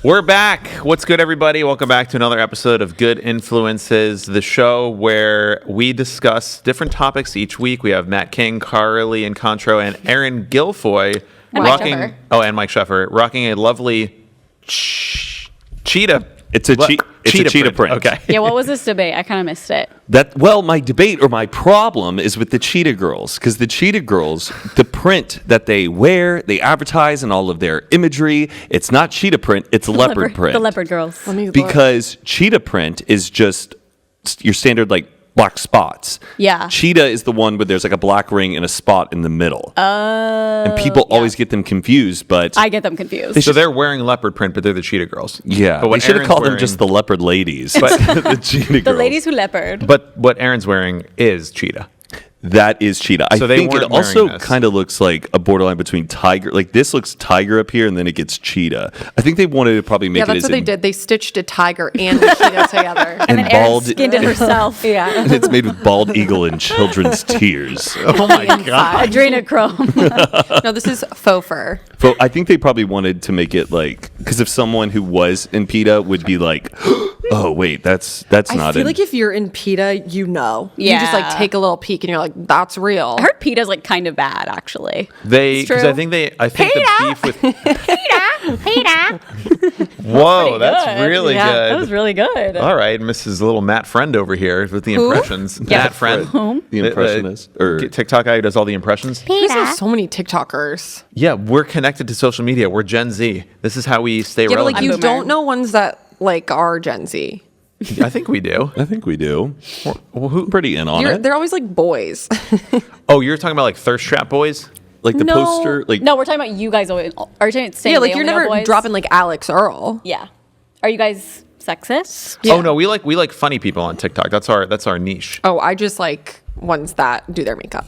We're back. What's good, everybody? Welcome back to another episode of Good Influences, the show where we discuss different topics each week. We have Matt King, Carly Incontro, and Erin Gilfoy and rocking. Mike Sheffer. And Mike Sheffer rocking a lovely cheetah. It's a cheetah print. Okay. Yeah, what was this debate? I kind of missed it. My debate or my problem is with the Cheetah Girls, because the Cheetah Girls, the print that they wear, they advertise, and all of their imagery, it's not cheetah print, it's leopard print. The leopard girls. Because cheetah print is just your standard black spots. Yeah. Cheetah is the one where there's a black ring and a spot in the middle. And people always get them confused, but I get them confused. So they're wearing leopard print, but they're the cheetah girls. yeah, But we what should have Erin's called them wearing- just the leopard ladies, but the Cheetah Girls. The ladies who leopard. But what Erin's wearing is cheetah. That is cheetah. So I they think it weren't also wearing this. kind of looks like a borderline between tiger. Like this looks tiger up here, and then it gets cheetah. I think they wanted to probably make Yeah, it that's as what they did. They stitched a tiger and a cheetah together. and then bald- Erin skinned it herself. Yeah. and it's made with bald eagle and children's tears. Oh my god. Adrenochrome. No, this is faux fur. But I think they probably wanted to make it because if someone who was in PETA would be like, oh wait, that's I not feel it. like if you're in PETA, you know. You just Yeah. take a little peek and you're like, that's real. I heard PETA's kind of bad, actually. Because true. I think the beef with Whoa, that's good. really Yeah, good. that was really good. All right, Mrs. Little Matt Friend over here with the impressions. Yeah. Matt Friend, Whom? The impressionist, or TikTok guy who does all the impressions. You guys have so many TikTokers. Yeah, we're connected to social media. We're Gen Z. This is how we stay Yeah, but relevant. you boomer. don't know ones that are Gen Z. I think we do. I think we do. Well, who? Pretty in on it. They're always boys. Oh, you're talking about thirst trap boys? Like the No. poster, No, we're talking about you guys. Are you talking about saying yeah, they you're only know never boys? dropping Alex Earl. Yeah. Are you guys sexist? Yeah. Oh no, we like funny people on TikTok. That's our niche. Oh, I just like ones that do their makeup.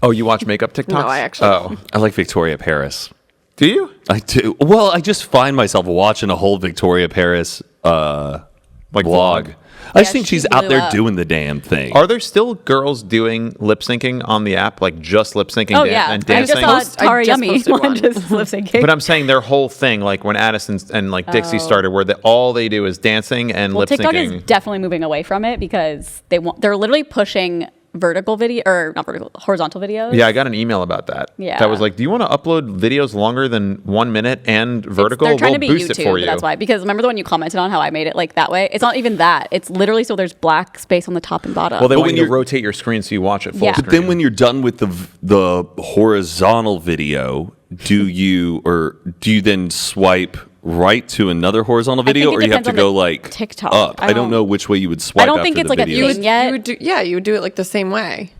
Oh, you watch makeup TikToks? No, I actually don't. I like Victoria Paris. Do you? I do. Well, I just find myself watching a whole Victoria Paris vlog. vlog? I just Yeah, think she she's out blew there up. doing the damn thing. Are there still girls doing lip syncing on the app, just lip syncing Oh, yeah. and I just dancing? saw Tara I just Yummy posted one. just lip syncing. But I'm saying their whole thing, when Addison and Dixie started, where all they do is dancing and lip TikTok syncing. is definitely moving away from it because they're literally pushing vertical video or not vertical, horizontal videos. Yeah, I got an email about that. Yeah. That was like, do you want to upload videos longer than 1 minute and vertical? They're trying We'll to be boost YouTube, it for but you. that's why. Because remember the one you commented on how I made it that way? It's not even that. It's literally so there's black space on the top and bottom. Well, they But want when you to you're- rotate your screen so you watch it full Yeah. screen. But then when you're done with the horizontal video, do you then swipe right to another horizontal video, think it or you have depends to on go the TikTok. up? I I don't don't- know which way you would swipe. I don't think after it's the like a video. thing yet. You would do it the same way.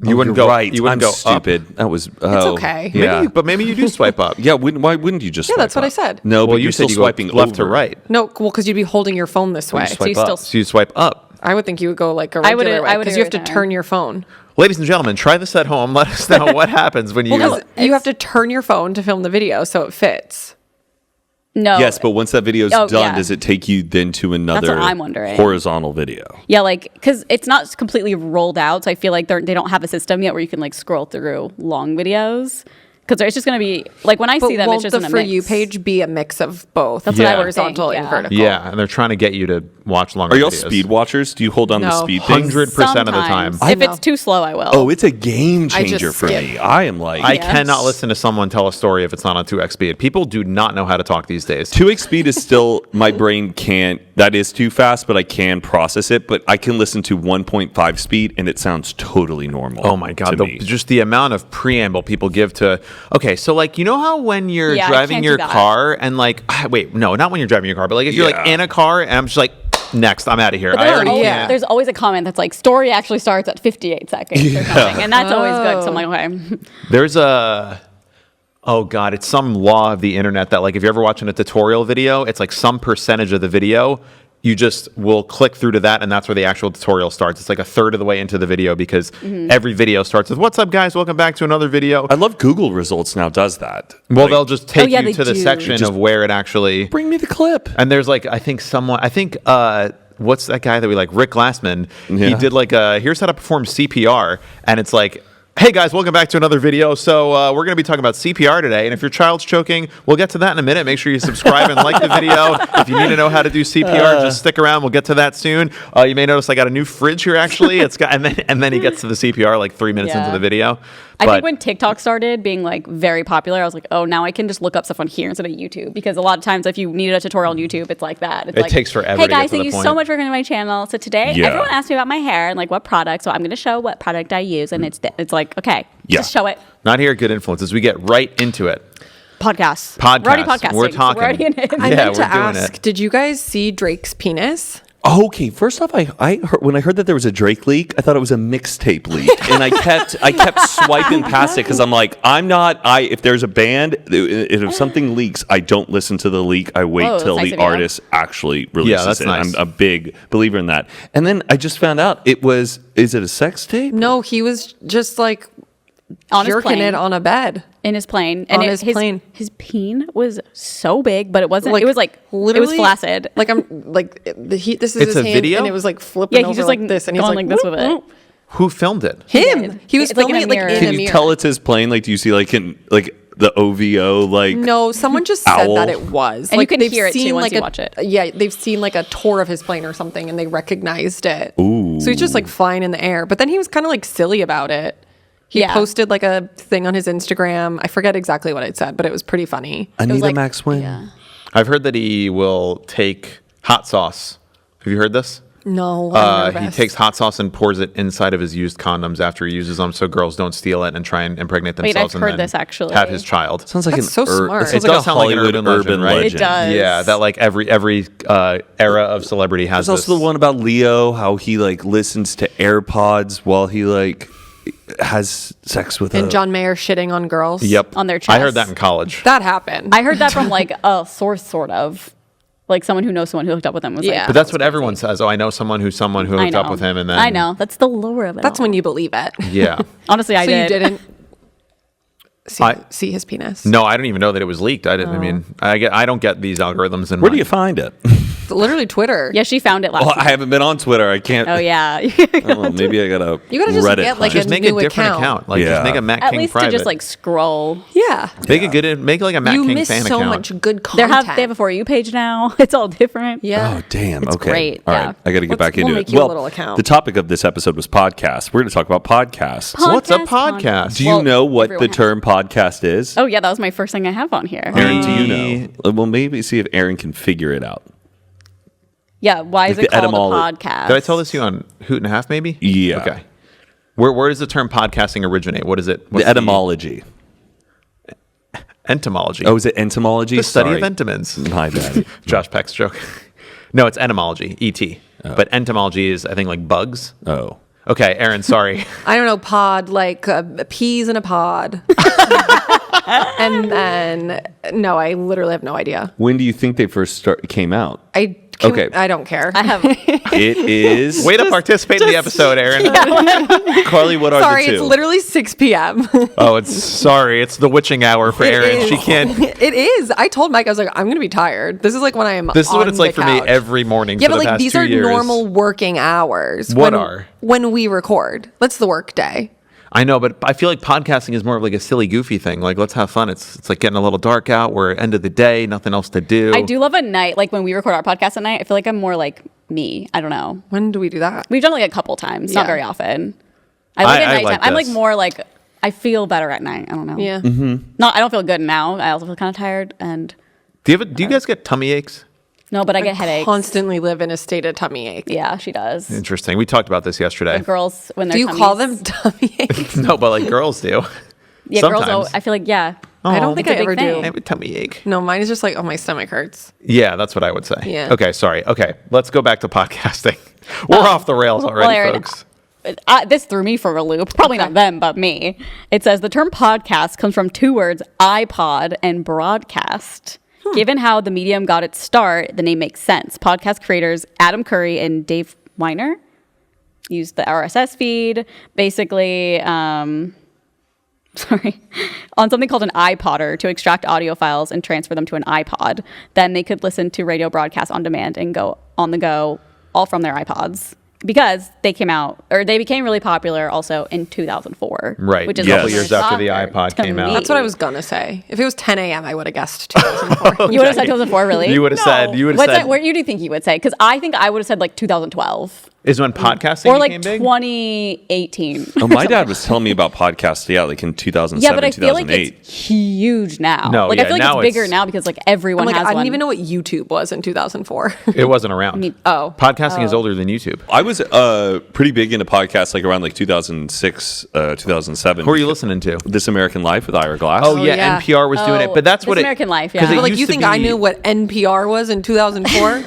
you wouldn't You're go right. You wouldn't I'm go stupid. up. That was. It's Oh, okay. Yeah, Maybe you do swipe up. yeah. Why wouldn't you just? Yeah, swipe that's what I up? said. No, Well, but you you're said still you go swiping left to over. right. No, well, because you'd be holding your phone this way. swipe you still up. So you swipe up. I would think you would go a I would- regular way I would because do you have it to right now. turn your phone. Ladies and gentlemen, try this at home. Let us know what happens when you. Because you have to turn your phone to film the video so it fits. No. Yes, but once that video's Oh, done, yeah. does it take you then to another what I'm wondering. horizontal video? Yeah, because it's not completely rolled out, so I feel like they don't have a system yet where you can scroll through long videos. Because it's just going to be when I see them, it's just the in a For mix. You page be a mix of both. That's what I would horizontal think, and yeah. vertical. Yeah, and they're trying to get you to watch longer Are y'all videos. speed watchers? Do you hold on the No. speed thing? 100% of the time. Sometimes. If know. it's too slow, I will. Oh, it's a game I just changer for skip. me. I am like I Yes. cannot listen to someone tell a story if it's not on 2x speed. People do not know how to talk these days. 2x speed is still my brain can't. That is too fast, but I can process it. But I can listen to 1.5 speed, and it sounds totally normal. Oh my god, to me. just the amount of preamble people give to. Okay, so you know how when you're Yeah, I driving can't your do that. car and wait, no, not when you're driving your car, but if you're Yeah. in a car and I'm just next, I'm out of here. But I there's already always, can't. there's always a comment that's story actually starts at 58 seconds or something. And that's always good. So I'm like, okay. There's a. Oh god, it's some law of the internet that if you're ever watching a tutorial video, it's some percentage of the video you just will click through to that, and that's where the actual tutorial starts. It's a third of the way into the video because every video starts with, "What's up, guys? Welcome back to another video." I love Google results now does that. Well, they'll just take yeah, you they to the do. section of where it actually. Bring me the clip. And there's I think what's that guy that we Rick Glassman? He Yeah. did here's how to perform CPR, and it's Hey guys, welcome back to another video. So we're going to be talking about CPR today, and if your child's choking, we'll get to that in a minute. Make sure you subscribe and like the video. If you need to know how to do CPR, just stick around. We'll get to that soon. You may notice I got a new fridge here actually. It's got and then he gets to the CPR like 3 minutes into the video. I think when TikTok started being like very popular, I was like, oh, now I can just look up stuff on here instead of YouTube, because a lot of times if you need a tutorial on YouTube, it's like that. It's It like, takes forever Hey to get guys, to the thank you point. so much for coming to my channel. So today, Yeah. everyone asked me about my hair and like what product, so I'm going to show what product I use, and it's like, okay, just show it. Not here at Good Influences. We get right into it. Podcasts. Podcasts. We're already podcasting. We're so talking. we're already in it. I Yeah, meant to we're doing ask, it. did you guys see Drake's penis? Okay, first off, I heard, when I heard that there was a Drake leak, I thought it was a mixtape leak, and I kept swiping past it because I'm like, if there's a band, if something leaks, I don't listen to the leak. I wait that's till nice the of you. artist actually releases that's it. nice. I'm a big believer in that. And then I just found out is it a sex tape? No, he was just like On his jerking plane. it on a bed. In his plane. On his plane. His peen was so big, but it wasn't, it was like, literally, it was flaccid. Like this is It's his a hand, video? and it was like flipping Yeah, he's over just like like this, and he's going like this whoop, with it. whoop. Who filmed it? Him. He was It's like in filming a it like mirror. in Can a you mirror. tell it's his plane? Like, do you see like the OVO like? No, someone just said Owl. that it was. And like, you can they've hear it, too, seen, once like you watch it. Yeah, they've seen like a tour of his plane or something, and they recognized it. Ooh. So he's just like flying in the air. But then he was kind of like silly about it. He Yeah. posted like a thing on his Instagram. I forget exactly what it said, but it was pretty funny. Anita like- Maxwin. Yeah. I've heard that he will take hot sauce. Have you heard this? No, I'm He nervous. takes hot sauce and pours it inside of his used condoms after he uses them, so girls don't steal it and try and impregnate Wait, themselves I've and heard then this, actually. have his child. Sounds like That's so smart. It sounds It like does a sound like an Hollywood urban legend, right? It does. Yeah, that like every era of celebrity has There's this. also the one about Leo, how he like listens to AirPods while he like has sex with And John Mayer shitting on girls. Yep, On their I heard chest. that in college. That happened. I heard that from like a source, sort of. Like someone who knows someone who hooked up with him was Yeah. like, But that's what everyone says. Oh, I know someone who I hooked know. up with him, and then I know. That's the lore of it. That's all. when you believe it. Yeah. Honestly, I So did. you didn't I- see his penis. No, I don't even know that it was leaked. I didn't. I mean, I don't get these algorithms. And Where do you find it? Literally Twitter. Yeah, she found it last Well, week. I haven't been on Twitter. I can't. Oh, yeah. Oh, maybe I gotta. You gotta just Reddit get, like, find a it. Just make new a different account. Like Yeah. just make a Matt At King least private. to just like scroll. Yeah. Make like a Matt You King miss fan so account. much good They content. have a For You page now. It's all different. Yeah. Oh damn! It's okay, great, all yeah. right. I got to get back We'll into make it. you a little account. The topic of this episode was podcasts. We're going to talk about podcasts. What's a Podcast? podcast? Do you Well, know what the everyone has. term podcast is? Oh, yeah. That was my first thing I have on here. Erin, do you know? Well, maybe see if Erin can figure it out. Yeah. Why is Like it the called etymolo- a podcast? Did I tell this to you on Hoot and a Half? Maybe. Yeah. Okay. Where does the term podcasting originate? What is it? What's The etymology. Entomology. Oh, is it entomology? the study Sorry. of entomins. My bad. Josh Peck's joke. No, it's etymology. ET. But entomology is, I think, like bugs. Oh. Okay, Erin. Sorry. I don't know, pod, like peas in a pod. And then, no, I literally have no idea. When do you think they first came out? Okay. I don't care. I have. It is. Way to participate in the episode, Erin. Carly, what are Sorry, the two? it's literally 6 p.m. Oh, it's the witching hour for It Erin. is. She can't. It is. I told Mike, I was like, I'm going to be tired. This is like when I am This is what on it's like the for me couch. every morning. Yeah, for but the like past these 2 are years. normal working hours. What are? When we record. That's the work day. I know, but I feel like podcasting is more of like a silly, goofy thing. Like, let's have fun. It's like getting a little dark out. We're end of the day, nothing else to do. I do love a night, like when we record our podcast at night. I feel like I'm more like me. I don't know. When do we do that? We've done it like a couple times, not Yeah. very often. I like I at nighttime. like I'm like this. more like I feel better at night. I don't know. Yeah. No, I don't feel good now. I also feel kind of tired and Do you guys get tummy aches? no, but I get headaches. Constantly live in a state of tummy ache. Yeah, she does. Interesting. We talked about this yesterday. The girls when they're Do you call them tummy aches? No, but like girls do. Yeah, Sometimes. girls. I feel like yeah. I don't Oh, think it's I a big ever thing. I do. have a tummy ache. No, mine is just like, oh, my stomach hurts. Yeah, that's what I would say. Yeah. Okay, sorry. Okay, let's go back to podcasting. We're off the rails already, Erin, folks. This threw me for a loop. Probably not them, but me. It says the term podcast comes from two words, iPod and broadcast. Given how the medium got its start, the name makes sense. Podcast creators Adam Curry and Dave Weiner used the RSS feed, basically, on something called an iPodder to extract audio files and transfer them to an iPod. Then they could listen to radio broadcasts on demand and go on the go, all from their iPods. because they became really popular also in 2004. Right. Which is Yes. a Couple years after the iPod to came out. me. That's what I was gonna say. If it was 10 a.m., I would have guessed 2004. You would have said 2004, really? You would have said. What year do you think you would say? Because I think I would have said like 2012 Is when podcasting or like became big? 2018. Oh, my dad was telling me about podcasts, like in 2007, Yeah, but I feel like 2008. it's huge now. No, like yeah, I feel like now it's bigger it's- now because like everyone I'm like, has I one. didn't even know what YouTube was in 2004. It wasn't around. Oh. Podcasting is older than YouTube. I was pretty big into podcasts like around like 2006, 2007. Who are you listening to? This American Life with Ira Glass. Oh, yeah, yeah. NPR was doing it, but that's This what American Life, yeah. 'cause it But, Like, used you to think I be- knew what NPR was in 2004?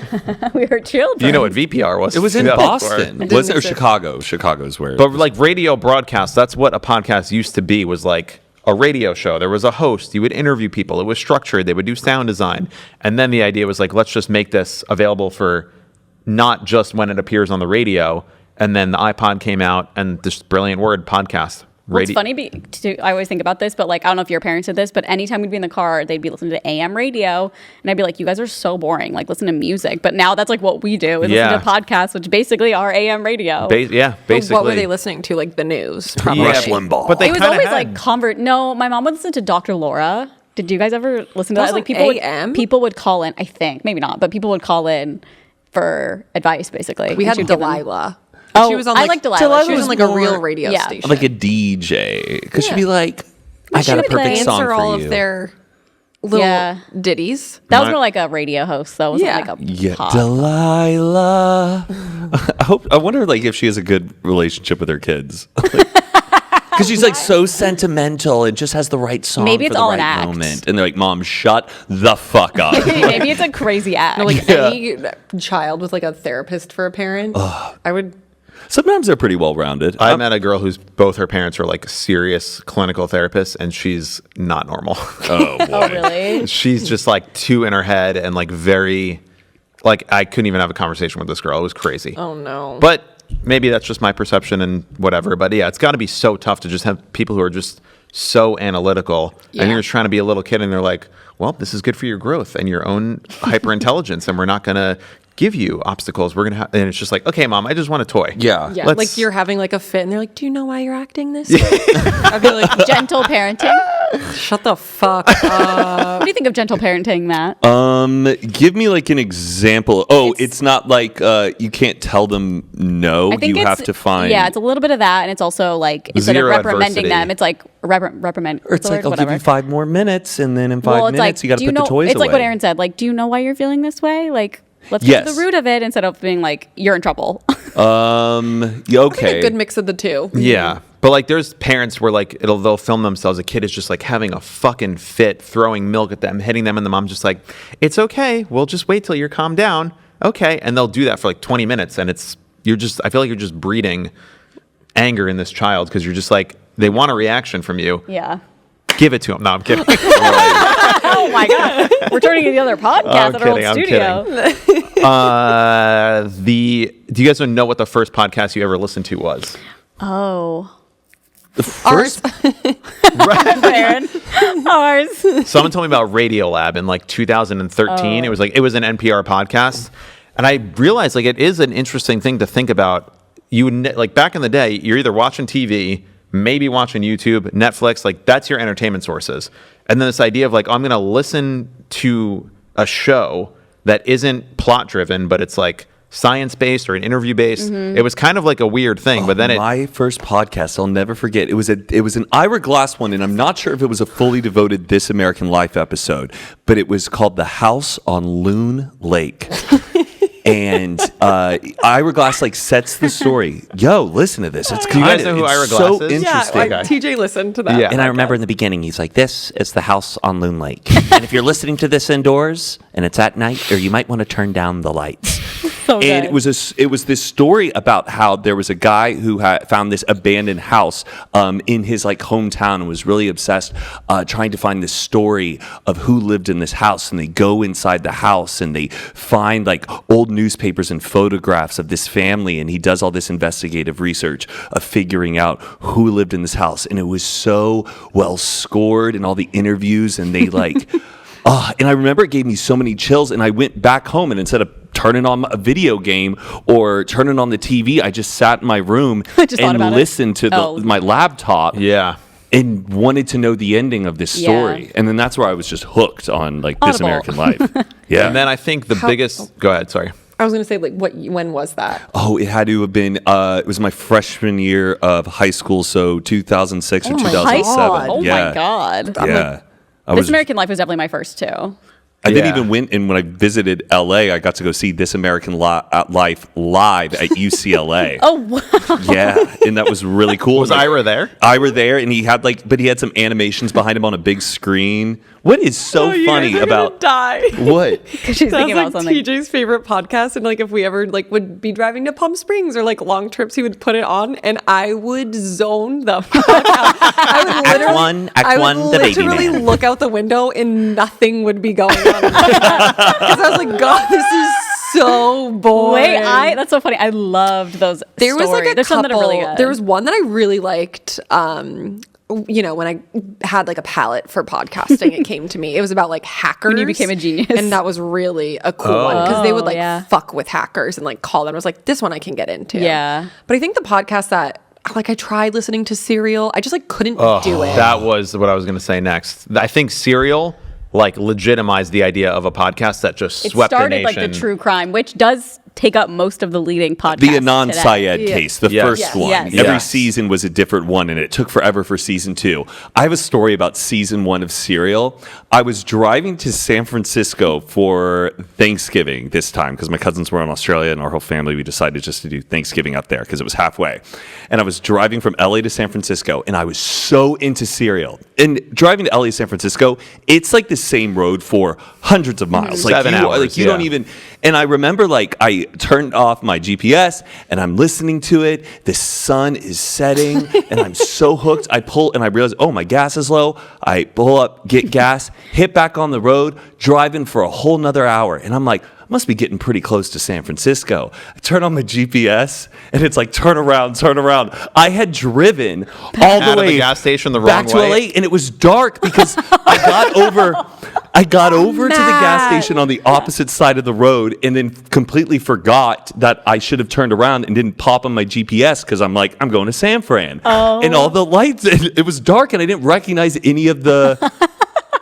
we were children. You know what VPR was? It was in 2004. Boston. Wasn't it? Or Chicago? Chicago's where. But like radio broadcast, that's what a podcast used to be, was like a radio show. There was a host. You would interview people. It was structured. They would do sound design. And then the idea was like, let's just make this available for not just when it appears on the radio. And then the iPod came out and this brilliant word, podcast. Well, it's funny, I always think about this, but like, I don't know if your parents did this, but anytime we'd be in the car, they'd be listening to AM radio. And I'd be like, you guys are so boring. Like, listen to music. But now that's like what we do is Yeah. listen to podcasts, which basically are AM radio. Yeah, But basically. what were they listening to? Like the news, probably. Rush Limbaugh. But they It was kinda always had- like No, my mom would listen to Dr. Laura. Did you guys ever listen to That that? was Like on AM? people would call in, I think, maybe not, but people would call in for advice, basically. We And had she'd give them- Delilah. Oh, she was on I like, like Delilah. She was on like a real radio yeah. station. like a DJ. Because she'd be like, I She got a would perfect answer song for all you. of their little Yeah. ditties. That was My- more like a radio host, though. It wasn't Yeah. like a Yeah, pop. Delilah. I wonder like if she has a good relationship with her kids. Because she's like so sentimental and just has the right song Maybe for it's the all right an act. moment. And they're like, Mom, shut the fuck up. Maybe it's a crazy act. No, like any child with like a therapist for a parent, I would. Sometimes they're pretty well rounded. I met a girl whose both her parents are like serious clinical therapists, and she's not normal. Oh boy. Oh, really? She's just like too in her head and like very, like I couldn't even have a conversation with this girl. It was crazy. Oh no. But maybe that's just my perception and whatever. But yeah, it's got to be so tough to just have people who are just so analytical, Yeah. and you're just trying to be a little kid, and they're like, well, this is good for your growth and your own hyperintelligence, and we're not going to give you obstacles. We're going to have, and it's just like, okay, Mom, I just want a toy. Yeah. Yeah, Let's- like you're having like a fit, and they're like, "Do you know why you're acting this way?" I'd be like, Gentle parenting. "Shut the fuck up." What do you think of gentle parenting, Matt? Give me like an example. Oh, It's- it's not like you can't tell them no. I think You it's, have to find. Yeah, it's a little bit of that, and it's also like instead Zero of reprimanding adversity. them, it's like reprimand. Or it's what's the like, word? I'll give Whatever. you 5 more minutes, and then in 5 Well, it's minutes, like, you got do to put the toys it's away. like what Erin said. Like, do you know why you're feeling this way? Like, let's get to Yes. the root of it instead of being like, you're in trouble. Yeah, okay. A good mix of the two. Yeah. But like there's parents where like they'll film themselves, a kid is just like having a fucking fit, throwing milk at them, hitting them, and the mom's just like, it's okay, we'll just wait till you're calmed down. Okay. And they'll do that for like 20 minutes, and I feel like you're just breeding anger in this child because you're just like, they want a reaction from you. Yeah. Give it to them. No, I'm kidding. Oh my god, we're turning to the other podcast I'm at our old kidding, I'm studio. Do you guys know what the first podcast you ever listened to was? Oh, Ours. Erin, ours. Someone told me about Radiolab in like 2013. It was an NPR podcast, and I realized like it is an interesting thing to think about. You would like back in the day, you're either watching TV, maybe watching YouTube, Netflix, like that's your entertainment sources. And then this idea of like, I'm going to listen to a show that isn't plot driven, but it's like science based or an interview based. Mm-hmm. It was kind of like a weird thing, but then My first podcast, I'll never forget. It was an Ira Glass one, and I'm not sure if it was a fully devoted This American Life episode, but it was called The House on Loon Lake. And Ira Glass like sets the story. Yo, listen to this. It's Do you kind guys of know who Ira so Glass is? Yeah, interesting. like, Okay. TJ listened to that. Yeah. And I remember in the beginning, he's like, this is the house on Loon Lake. And if you're listening to this indoors and it's at night, or you might want to turn down the lights. So And good. it was this story about how there was a guy who found this abandoned house in his like hometown and was really obsessed trying to find this story of who lived in this house. And they go inside the house and they find like old newspapers and photographs of this family, and he does all this investigative research of figuring out who lived in this house. And it was so well scored in all the interviews, and they like and I remember it gave me so many chills, and I went back home, and instead of turning on a video game or turning on the TV. I just sat in my room Just thought and about it? listened to Oh. my laptop. Yeah. And wanted to know the ending of this story. Yeah. And then that's where I was just hooked on like This Audible. American Life. Yeah. And then I think the biggest. Go ahead. Sorry. I was gonna say like when was that? Oh, it had to have been, it was my freshman year of high school. So 2006 or Oh my 2007. God. Oh yeah. my God. Yeah. I This was American Life was definitely my first too. I didn't Yeah. even win. And when I visited LA, I got to go see This American Life live at UCLA. Oh, wow. Yeah. And that was really cool. Was Like, Ira there? Ira there, and he had but he had some animations behind him on a big screen. What is so funny about die? what? She's thinking about something. TJ's favorite podcast, and like if we ever like would be driving to Palm Springs or like long trips, he would put it on, and I would zone the fuck out. I would literally, Act one, the baby literally man. look out the window, and nothing would be going on. Because I was like, God, this is so boring. Wait, that's so funny. I loved those. There was like a There's some that are couple. really good. There was one that I really liked. When I had like a palette for podcasting, it came to me. It was about like hackers. When you became a genius. and that was really a cool one because they would like yeah. fuck with hackers and like call them. I was like, this one I can get into. Yeah. But I think the podcast that like I tried listening to Serial, I just like couldn't do it. That was what I was going to say next. I think Serial like legitimized the idea of a podcast that just it swept the started nation. like the true crime, which does take up most of the leading podcasts. The Anand today. Syed case, the Yes. first Yes. one. Yes. Every Yes. season was a different one, and it took forever for season 2. I have a story about season 1 of Serial. I was driving to San Francisco for Thanksgiving this time because my cousins were in Australia, and our whole family, we decided just to do Thanksgiving up there because it was halfway. And I was driving from LA to San Francisco, and I was so into Serial. And driving to LA to San Francisco, it's like the same road for hundreds of miles. 7 hours, you don't even. And I remember, like, I turned off my GPS and I'm listening to it. The sun is setting and I'm so hooked. I pull and I realize, oh, my gas is low. I pull up, get gas, hit back on the road, driving for a whole nother hour. And I'm like, must be getting pretty close to San Francisco. I turn on my GPS and it's like, turn around, turn around. I had driven all Out the of way the gas station the back wrong to way. LA, and it was dark because I got over to the gas station on the opposite side of the road and then completely forgot that I should have turned around and didn't pop on my GPS because I'm like, I'm going to San Fran. And all the lights, it was dark and I didn't recognize any of the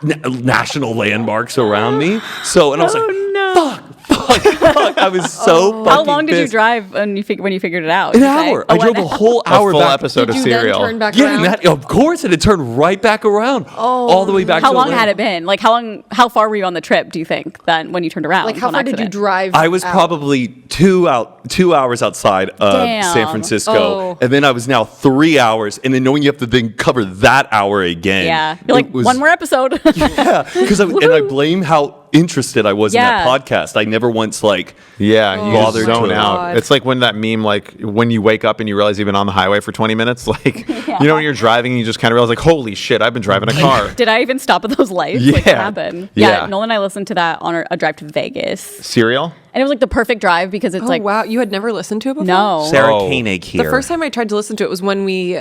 national landmarks around me. So, and I was like, fuck. I was so fucking How long did you pissed. drive when you figured it out? An Did you say? hour. I drove a whole A hour full back. episode of Did you then Serial. turn back Yeah, around? and that, of course, and it turned right back around, all the way back. How to long LA. had it been? Like how far were you on the trip? Do you think then when you turned around? Like how on far did you accident? drive? I was out? probably 2 hours outside of Damn. San Francisco, Oh. and then I was now 3 hours, and then knowing you have to then cover that hour again. Yeah, you're like it was- one more episode. Yeah, because and I blame how interested I was in that Yeah. podcast. I never once like Yeah, you just bothered zone to- out. God. It's like when that meme, like when you wake up and you realize you've been on the highway for 20 minutes. Like, you know, when you're driving, you just kind of realize, like, holy shit, I've been driving a car. Did I even stop at those lights? Like, what Yeah. happened? Yeah. Yeah, Nolan and I listened to that on a drive to Vegas, Serial? and it was like the perfect drive because it's Oh like wow, you had never listened to it before? no. Sarah Oh. Koenig here. The first time I tried to listen to it was when we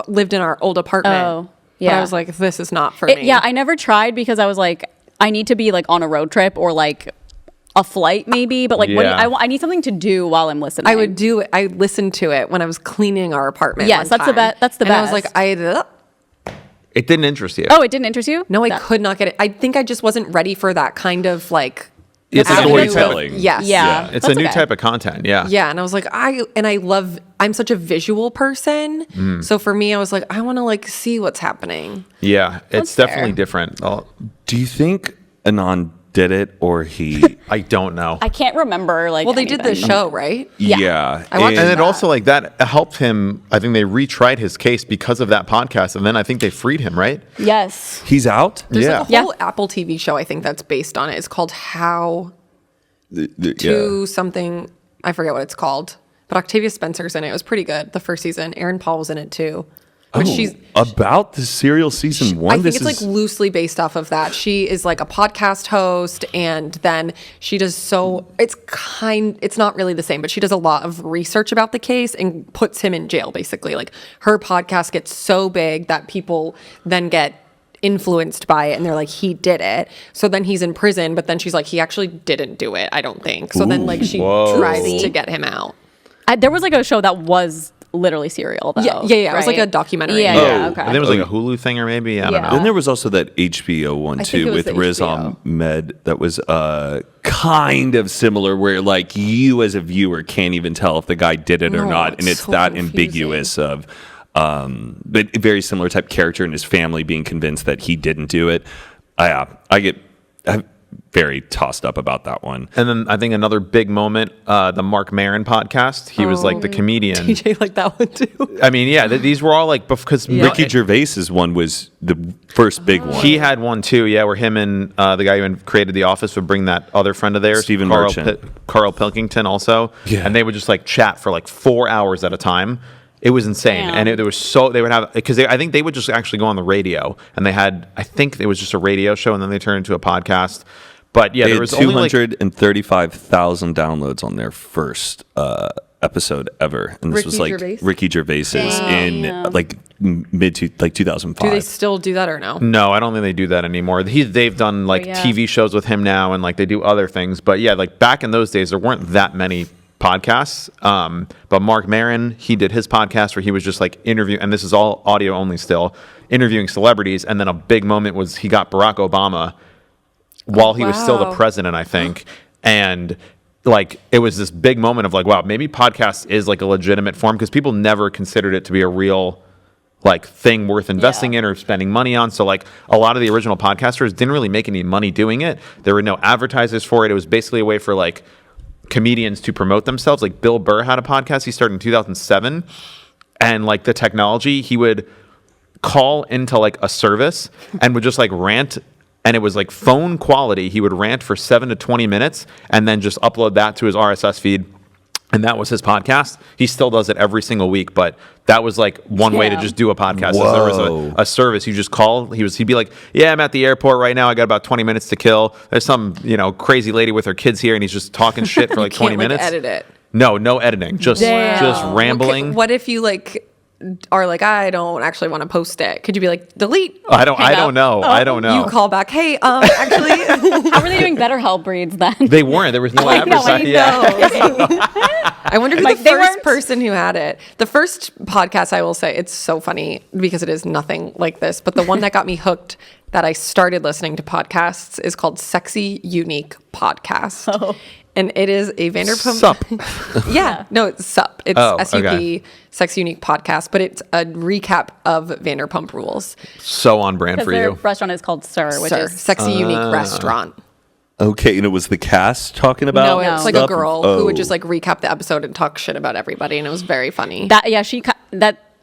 lived in our old apartment. Oh, But yeah. I was like, this is not for It- me. yeah, I never tried because I was like, I need to be like on a road trip or like a flight maybe, but like when Yeah. I need something to do while I'm listening. I would do it. I listened to it when I was cleaning our apartment. Yes, one that's the time. that's the and I was best. like, It didn't interest you. Oh, it didn't interest you? no, I That- could not get it. I think I just wasn't ready for that kind of like. It's a avenue. storytelling. Yes. Yeah. It's That's a new okay. type of content. Yeah. Yeah, and I was like, I'm such a visual person. Mm. So for me, I was like, I want to like see what's happening. Yeah. It's That's definitely fair. different. Do you think Anand did it or he? I don't know. I can't remember like Well, they did the anything. show, right? Yeah. I watched And that. it also like that helped him. I think they retried his case because of that podcast, and then I think they freed him. Right? Yes. He's out. There's Yeah. like a whole Apple TV show, I think, that's based on it. It's called How to something. I forget what it's called. But Octavia Spencer's in it. It was pretty good. The first season. Erin Paul was in it too. But she's about the Serial season 1. I think it's like loosely based off of that. She is like a podcast host, and then she does it's not really the same, but she does a lot of research about the case and puts him in jail basically. Like her podcast gets so big that people then get influenced by it, and they're like, he did it. So then he's in prison, but then she's like, he actually didn't do it, I don't think. So then like she tries to get him out. There was like a show that was literally Serial, though. Yeah. It was like a documentary. Yeah, okay. I think it was like a Hulu thing, or maybe I don't know. Then there was also that HBO one I think too it was with the Riz HBO. Ahmed that was kind of similar, where like you as a viewer can't even tell if the guy did it or No, not, and it's it's so that confusing. ambiguous of. But very similar type character and his family being convinced that he didn't do it. I'm very tossed up about that one. And then I think another big moment, the Mark Maron podcast. He was like the comedian. TJ liked that one too. I mean, yeah, these were all like because Ricky Gervais's one was the first big one. He had one too, yeah, where him and the guy who created The Office would bring that other friend of theirs, Stephen Carl, Merchant. Carl Pilkington, also, Yeah. and they would just like chat for like 4 hours at a time. It was insane, Damn. and there was they would have because I think they would just actually go on the radio, and they had I think it was just a radio show, and then they turned into a podcast. But yeah, They there had was only like 235,000 downloads on their first episode ever, and this Ricky was like Gervais? Ricky Gervais's in like mid to like 2005. Do they still do that or no? No, I don't think they do that anymore. They've done like yeah. TV shows with him now, and like they do other things. But yeah, like back in those days, there weren't that many podcasts. But Mark Maron, he did his podcast where he was just like interviewing, and this is all audio only still, interviewing celebrities. And then a big moment was he got Barack Obama while he was still the wow. president, I think. And like it was this big moment of like, wow, maybe podcast is like a legitimate form, because people never considered it to be a real like thing worth investing in or spending money on. So like a lot of the original podcasters didn't really make any money doing it. There were no advertisers for it. It was basically a way for like comedians to promote themselves. Like Bill Burr had a podcast. He started in 2007, and like the technology, he would call into like a service and would just like rant, and it was like phone quality. He would rant for 7 to 20 minutes and then just upload that to his RSS feed. And that was his podcast. He still does it every single week, but that was like one way to just do a podcast. Is there was a service you just call. He'd be like, "Yeah, I'm at the airport right now. I got about 20 minutes to kill. There's some crazy lady with her kids here," and he's just talking shit for like 20 Can't, like, minutes. edit it. No editing. Just rambling. Okay, what if you like are like, I don't actually want to post it? Could you be like, delete? I don't know. Oh, I don't know. You call back, hey, actually. How were they doing BetterHelp reads then? They weren't. There was no I know, I advertising. know. Yeah. I wonder who Like, the they first weren't- person who had it. The first podcast, I will say, it's so funny because it is nothing like this. But the one that got me hooked, that I started listening to podcasts, is called Sexy Unique Podcast. Oh. And it is a Vanderpump. Sup. Yeah, no, it's SUP. It's Oh, SUP, okay. Sex Unique Podcast, but it's a recap of Vanderpump Rules. So on brand Because for their you. restaurant is called Sir, which Sir, is Sexy Unique Restaurant. Okay, and it was the cast talking about. No, it's like a stuff? girl who would Oh. just like recap the episode and talk shit about everybody, and it was very funny. that. Yeah,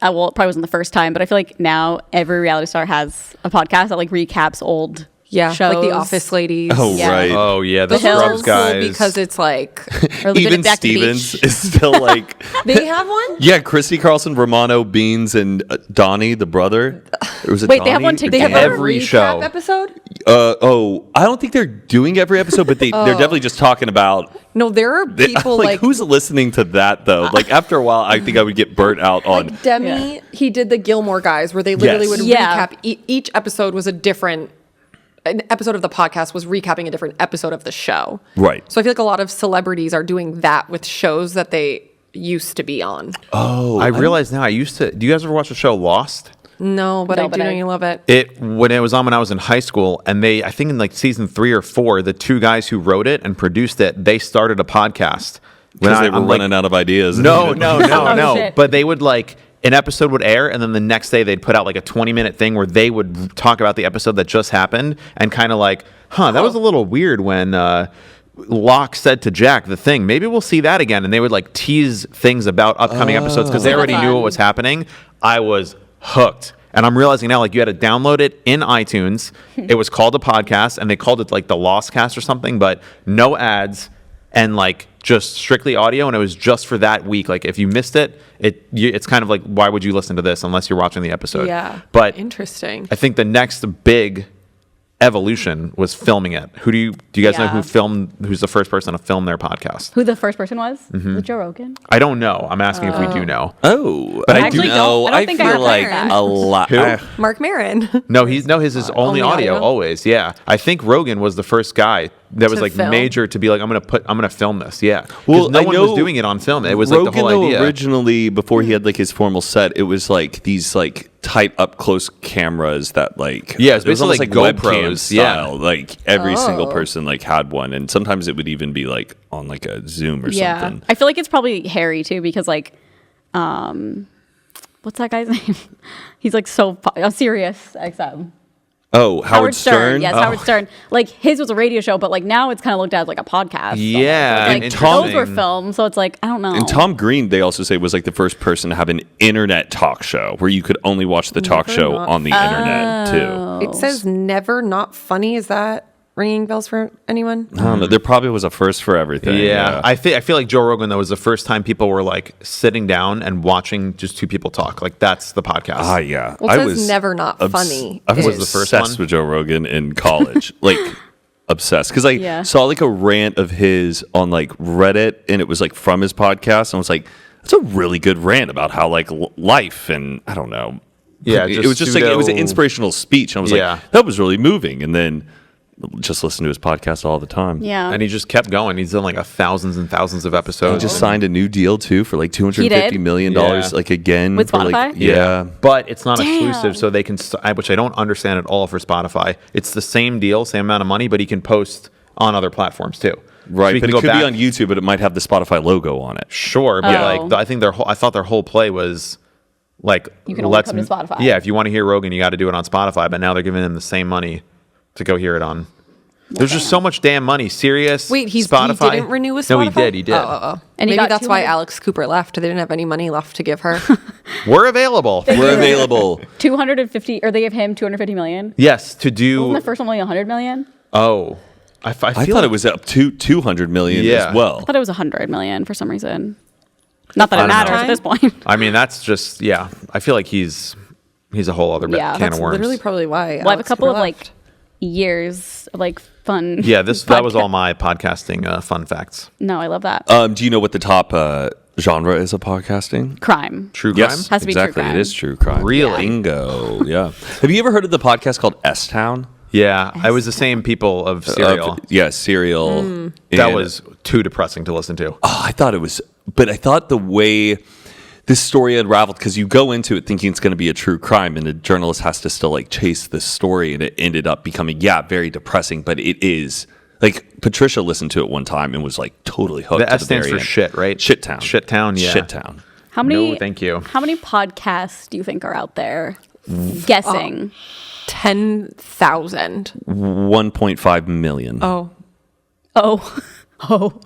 well, it probably wasn't the first time, but I feel like now every reality star has a podcast that like recaps old shows. like the Office ladies. Oh, Yeah. right. Oh yeah, the Those are Scrubs cool guys. because it's like Or they did Even it back to the Stevens beach. is still like. they have one. Yeah, Christy Carlson, Romano, Beans, and Donnie, the brother. Or was it Wait, they have Donnie? one Or They have together? a Every recap show. episode. I don't think they're doing every episode, but they're definitely just talking about. No, there are people like who's listening to that though? Like after a while, I think I would get burnt out on. like Demi. He did the Gilmore Guys, where they literally Yes. would Yeah. recap. Each episode was a different. An episode of the podcast was recapping a different episode of the show. Right. So I feel like a lot of celebrities are doing that with shows that they used to be on. Oh, I realize now. I used to. Do you guys ever watch the show Lost? No, but No, I do but know I- you love it. When it was on when I was in high school, and I think in like season 3 or 4, the two guys who wrote it and produced it, they started a podcast. because they were running out of ideas. No. Oh, shit. But they would like an episode would air, and then the next day they'd put out like a 20-minute thing where they would talk about the episode that just happened and kind of like, that was a little weird when Locke said to Jack the thing. Maybe we'll see that again, and they would like tease things about upcoming episodes because they already knew what was happening. I was hooked. And I'm realizing now, like, you had to download it in iTunes. It was called a podcast, and they called it like the Lost Cast or something, but no ads and like just strictly audio. And it was just for that week. Like, if you missed it, it's kind of like, why would you listen to this unless you're watching the episode? Yeah. But Interesting. I think the next big evolution was filming it. Do you guys know Yeah. who's the first person to film their podcast? Who the first person was? Was it Joe Rogan? I don't know. I'm asking if we do know. Oh, But I actually do don't- I don't I think I feel heard like that. a lot. Who? Mark Maron. No, his is only audio always. Yeah. I think Rogan was the first guy that was To like film? major to be like, I'm gonna film this. Yeah. Well, Because no I one was know doing it on film. It was Rogan, like the whole though, idea. originally, before he had like his formal set, it was like these like tight up close cameras that like Yeah, it's it was almost basically like webcam GoPros, yeah. style. Like every single Oh. person like had one, and sometimes it would even be like on like a Zoom or Yeah. something. I feel like it's probably Harry too because like, what's that guy's name? He's like Sirius XM. Oh, Howard Stern. Yes, Oh. Howard Stern. Like his was a radio show, but like now it's kind of looked at as like a podcast. Yeah, Like and those were interesting. filmed, so it's like I don't know. And Tom Green, they also say, was like the first person to have an internet talk show where you could only watch the talk Never show not- on the internet too. It says never not funny. Is that ringing bells for anyone? I don't know. There probably was a first for everything. Yeah, I feel like Joe Rogan though was the first time people were like sitting down and watching just two people talk. Like that's the podcast. Yeah. Well, it says never not funny. I was Was the first obsessed one? with Joe Rogan in college. Like obsessed. Because I Yeah. saw like a rant of his on like Reddit and it was like from his podcast. And I was like, that's a really good rant about how like life and I don't know. Yeah, it just was just like it was an pseudo- inspirational speech. And I was Yeah. like, that was really moving. And then just listen to his podcast all the time. yeah, And he just kept going. He's done like thousands and thousands of He episodes. just signed a new deal too for like $250 million Yeah. like again With for, like, Spotify? yeah. But it's not Damn. exclusive, so they can, which I don't understand at all for Spotify. It's the same deal, same amount of money, but he can post on other platforms too. Right, So he but can it go could back- be on YouTube, but it might have the Spotify logo on it. Sure, but Oh. like I think I thought their whole play was like You can only come to Spotify. Yeah, if you want to hear Rogan, you got to do it on Spotify. But now they're giving him the same money to go hear it on. There's just so much damn money. Sirius. Wait, he Spotify. didn't renew with Spotify? No, he did. He did. Oh. And he Maybe got that's why 200 Alex Cooper left. They didn't have any money left to give her. We're available. We're available. 250, or they gave him 250 million. Yes, to do. Wasn't the first one only 100 million? Oh, I I feel thought like it was up to 200 million Yeah. as well. I thought it was 100 million for some reason. Not that I it don't matters know. at this point. I mean, that's just yeah. I feel like he's a whole other Yeah, can That's of worms. literally probably why. Well, I have a Alex couple Cooper of left. like years of like fun. Yeah, that was podcast- all my podcasting fun facts. No, I love that. Do you know what the top genre is of podcasting? Crime. True crime. Yes, Has to be true exactly. crime. It is true crime. Really? Bingo. Yeah. Have you ever heard of the podcast called S Town? Yeah, I was the same people of Serial. Yeah, Serial. That And- was too depressing to listen to. Oh, I thought it was, but I thought the way this story unraveled, because you go into it thinking it's going to be a true crime, and the journalist has to still like chase this story, and it ended up becoming very depressing. But it is like Patricia listened to it one time and was like totally hooked. The to S the stands very for end. shit, right? Shit Town. Shit Town, yeah. Shit Town. How many? No, thank you. How many podcasts do you think are out there? Guessing. 10,000. 1.5 million. Oh. Oh,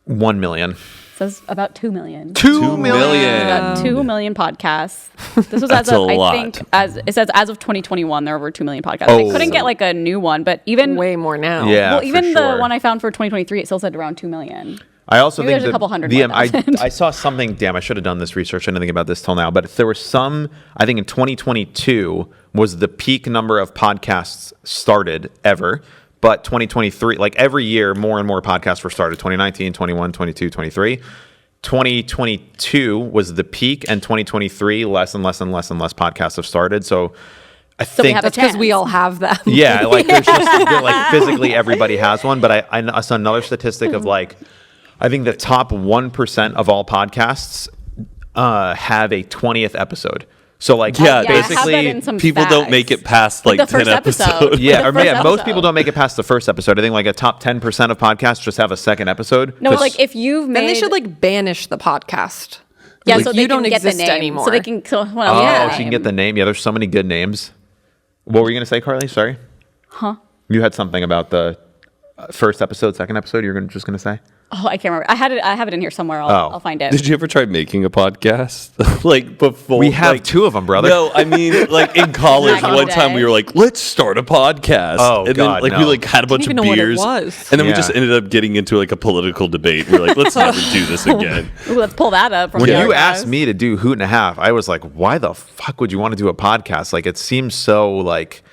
1 million. says about 2 million. 2 million. About 2 million podcasts. This was That's as of a lot. I think it says as of 2021 there are over 2 million podcasts. Oh. I couldn't get like a new one, but even Way more now. Yeah, well for even sure. the one I found for 2023 it still said around 2 million. I also Maybe think there's a couple hundred the more I, thousand. I saw something. Damn, I should have done this research. I didn't think about this till now. But there was some. I think in 2022 was the peak number of podcasts started ever. But 2023, like every year, more and more podcasts were started. 2019, 21, 22, 23. 2022 was the peak, and 2023 less and less and less and less podcasts have started. So I So we think have a That's because we chance. all have them. yeah, like there's just like physically everybody has one. But I saw another statistic of like, I think the top 1% of all podcasts have a 20th episode. So like Yeah, I have that basically in some People don't facts. make it past like the 10 first episode. episodes. yeah, The or first yeah, most episode. people don't make it past the first episode. I think like a top 10% of podcasts just have a second episode. No, 'Cause- like if you've made Then they should like banish the podcast. yeah, like, so they you can don't get the exist name anymore. So they can well, oh, yeah. she can get the name. Yeah, there's so many good names. What were you gonna say, Carly? Sorry. Huh? You had something about the first episode, second episode. You were just gonna say. Oh, I can't remember. I have it in here somewhere. Oh. I'll find it. Did you ever try making a podcast? Like before? We have like, 2 of them, brother. No, I mean, like in college, Back in the one time day. we were like, let's start a podcast. Oh, and God, then like no. we like had a bunch even of know what it beers. was. And then we Yeah. just ended up getting into like a political debate. We were like, let's never do this again. Ooh, let's pull that up. From When the you archives. asked me to do Hoot and a Half, I was like, why the fuck would you want to do a podcast? Like, it seems so like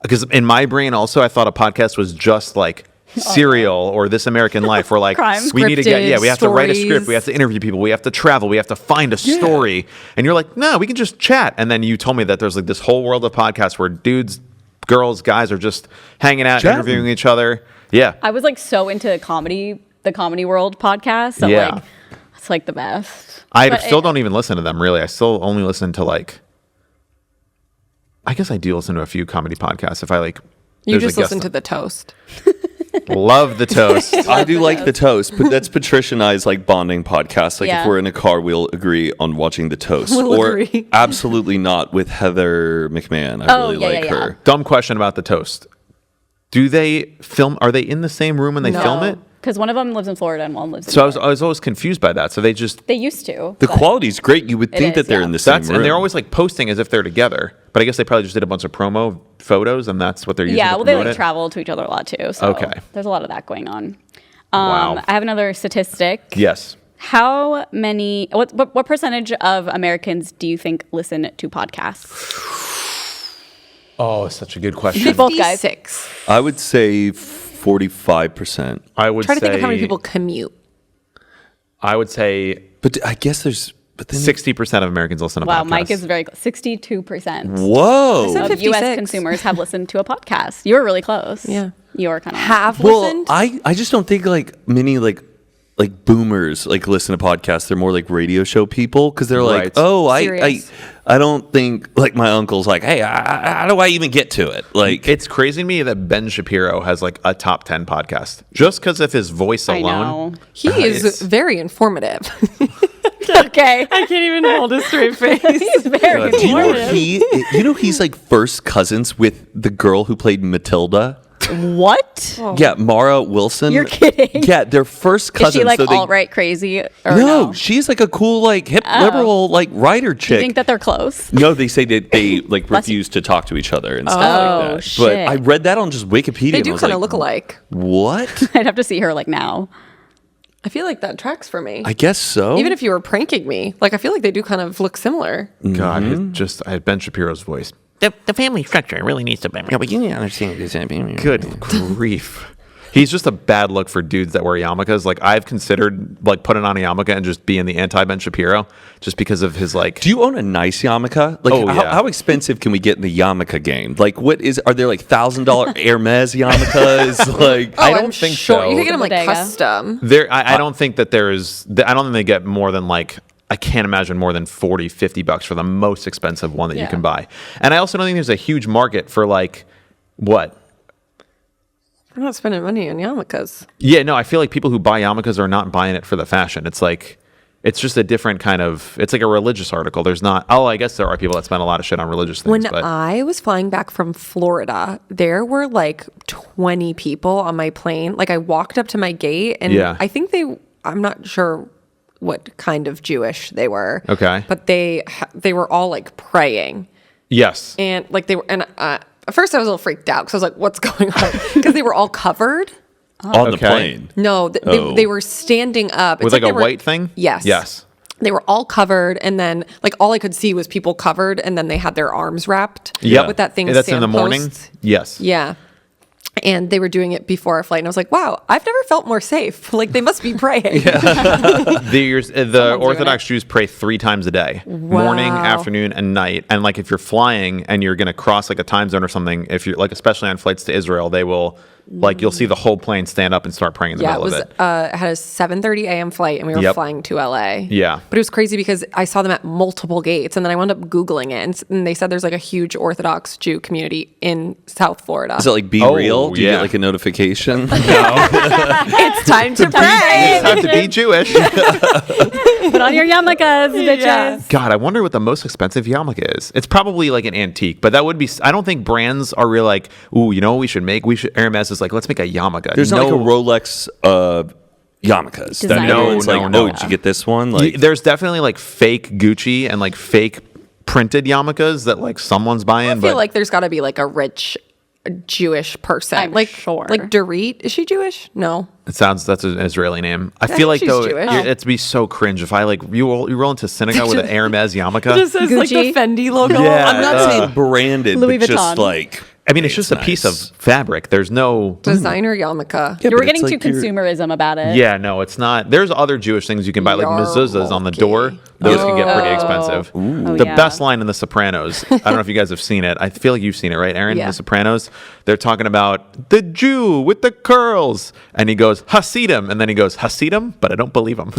because in my brain also I thought a podcast was just like Serial or This American Life, where like Crime. we need to get we have to write a script, Stories. we have to interview people, we have to travel, we have to find a story, and you're like, no, we can just chat. And then you told me that there's like this whole world of podcasts where dudes, girls, guys are just hanging out, Chatting. interviewing each other. Yeah, I was like so into the Comedy World podcast. So Yeah. like, it's like the best. I But still don't even listen to them really. I still only listen to like, I guess I do listen to a few comedy podcasts if I like. You there's a just guest listen to the toast. Love the toast. I do like the toast, but that's Patricia and I's like bonding podcast. Like Yeah. if we're in a car, we'll agree on watching the toast. We'll or agree. absolutely not with Heather McMahon. I Oh, really yeah, like yeah, her. yeah. Dumb question about the toast. Do they film? Are they in the same room when they film it? Because one of them lives in Florida and one lives in So New York. I was always confused by that. So they just They used to. The but- quality's great. You would It think is, that they're yeah. in the same room. and they're always like posting as if they're together. But I guess they probably just did a bunch of promo photos, and that's what they're using. Yeah, to well, they promote like it. travel to each other a lot too. So Okay. there's a lot of that going on. Wow. I have another statistic. Yes. How many? What percentage of Americans do you think listen to podcasts? Oh, such a good question. Both guys. 56. I would say 45%. I would Try to say. think of how many people commute. I would say But I guess there's. But then 60% of Americans listen to Wow, podcasts. Mike is very close. 62% Whoa. said of U.S. 56. consumers have listened to a podcast. You were really close. Yeah. You were kind of Have Well, listened? I just don't think like many like boomers like listen to podcasts. They're more like radio show people because they're like, Right. oh, Serious. I don't think like my uncle's like, hey, how do I even get to it? Like, It's crazy to me that Ben Shapiro has like a top 10 podcast just because of his voice I alone. know. He is very informative. Okay. I can't even hold a straight face. He's very do you know informative. he's like first cousins with the girl who played Matilda? What? Yeah, Mara Wilson. You're kidding. Yeah, they're first Is cousins. she like so they- alt-right crazy? Or No, she's like a cool like hip liberal like writer Do chick. you think that they're close? No, they say that they like Bless you. refuse to talk to each other and stuff Oh, like that. But shit. I read that on just Wikipedia. They and I do was kind of like, look alike. What? I'd have to see her like now. I feel like that tracks for me. I guess so. Even if you were pranking me, like I feel like they do kind of look similar. God, I had Ben Shapiro's voice. The family structure really needs to be. yeah, but you need to understand this. Good grief. He's just a bad look for dudes that wear yarmulkes. Like I've considered like putting on a yarmulke and just being the anti Ben Shapiro just because of his like. Do you own a nice yarmulke? Like, Oh, yeah. how expensive can we get in the yarmulke game? Like, are there like $1,000 Hermes yarmulkes? Like, I Oh, don't I'm think sure. so. You could get them like Bodega. custom. I don't think that there's. I don't think they get more than like. I can't imagine more than $40-$50 for the most expensive one that you Yeah. can buy. And I also don't think there's a huge market for like what. We're not spending money on yarmulkes. Yeah, no, I feel like people who buy yarmulkes are not buying it for the fashion. It's like, it's just a different kind of, it's like a religious article. There's not, I guess there are people that spend a lot of shit on religious things. When but I was flying back from Florida, there were like 20 people on my plane. Like I walked up to my gate and Yeah. I think I'm not sure what kind of Jewish they were. Okay. But they were all like praying. yes. And like they were, and at first I was a little freaked out because I was like, what's going on? Because they were all covered. on the Okay. plane. No, Oh. they were standing up. With It's like a they were- white thing? Yes. Yes. They were all covered, and then like all I could see was people covered, and then they had their arms wrapped. Yep. With that thing. That's in the morning? signpost. Yes. Yeah. And they were doing it before our flight, and I was like, "Wow, I've never felt more safe. Like they must be praying." The Orthodox Jews pray 3 times a day, morning, Wow. afternoon, and night. And like if you're flying and you're going to cross like a time zone or something, if you're like, especially on flights to Israel, they will like, you'll see the whole plane stand up and start praying in the Yeah, it middle was. of it. It had a 7:30 a.m. flight, and we were Yep. flying to LA. Yeah. but it was crazy because I saw them at multiple gates, and then I wound up Googling it, and they said there's like a huge Orthodox Jew community in South Florida. Is it like Be Oh, Real? Do you yeah. get like a notification? it's time to pray. It's time to be Jewish. Put on your yarmulkes, bitches. Yeah. God, I wonder what the most expensive yarmulke is. It's probably like an antique, but that would be. I don't think brands are really like, ooh, you know what we should make? Hermes is like, let's make a yarmulke. There's not like a Rolex yarmulkes. That Designer. everyone's like, No. oh, did you get this one? Like, There's definitely like fake Gucci and like fake printed yarmulkes that like someone's buying. I but feel like there's got to be like a rich Jewish person. I'm like sure. Like Dorit, is she Jewish? No. that's an Israeli name. I think feel like she's though Jewish. it'd be so cringe if I like you roll into synagogue with an Hermes yarmulke. says like the Fendi logo. Yeah. I'm not saying branded, Louis but just Vuitton. like I mean, it's just a piece of fabric. There's no Designer yarmulke. Yeah, You but were getting it's too like you're- consumerism about it. Yeah, no, it's not. There's other Jewish things you can buy, like mezuzahs on the door. Those can get pretty expensive. Oh, The yeah. best line in The Sopranos. I don't know if you guys have seen it. I feel like you've seen it, right, Erin? Yeah. The Sopranos. They're talking about the Jew with the curls, and he goes Hasidim, and then he goes Hasidim, but I don't believe him.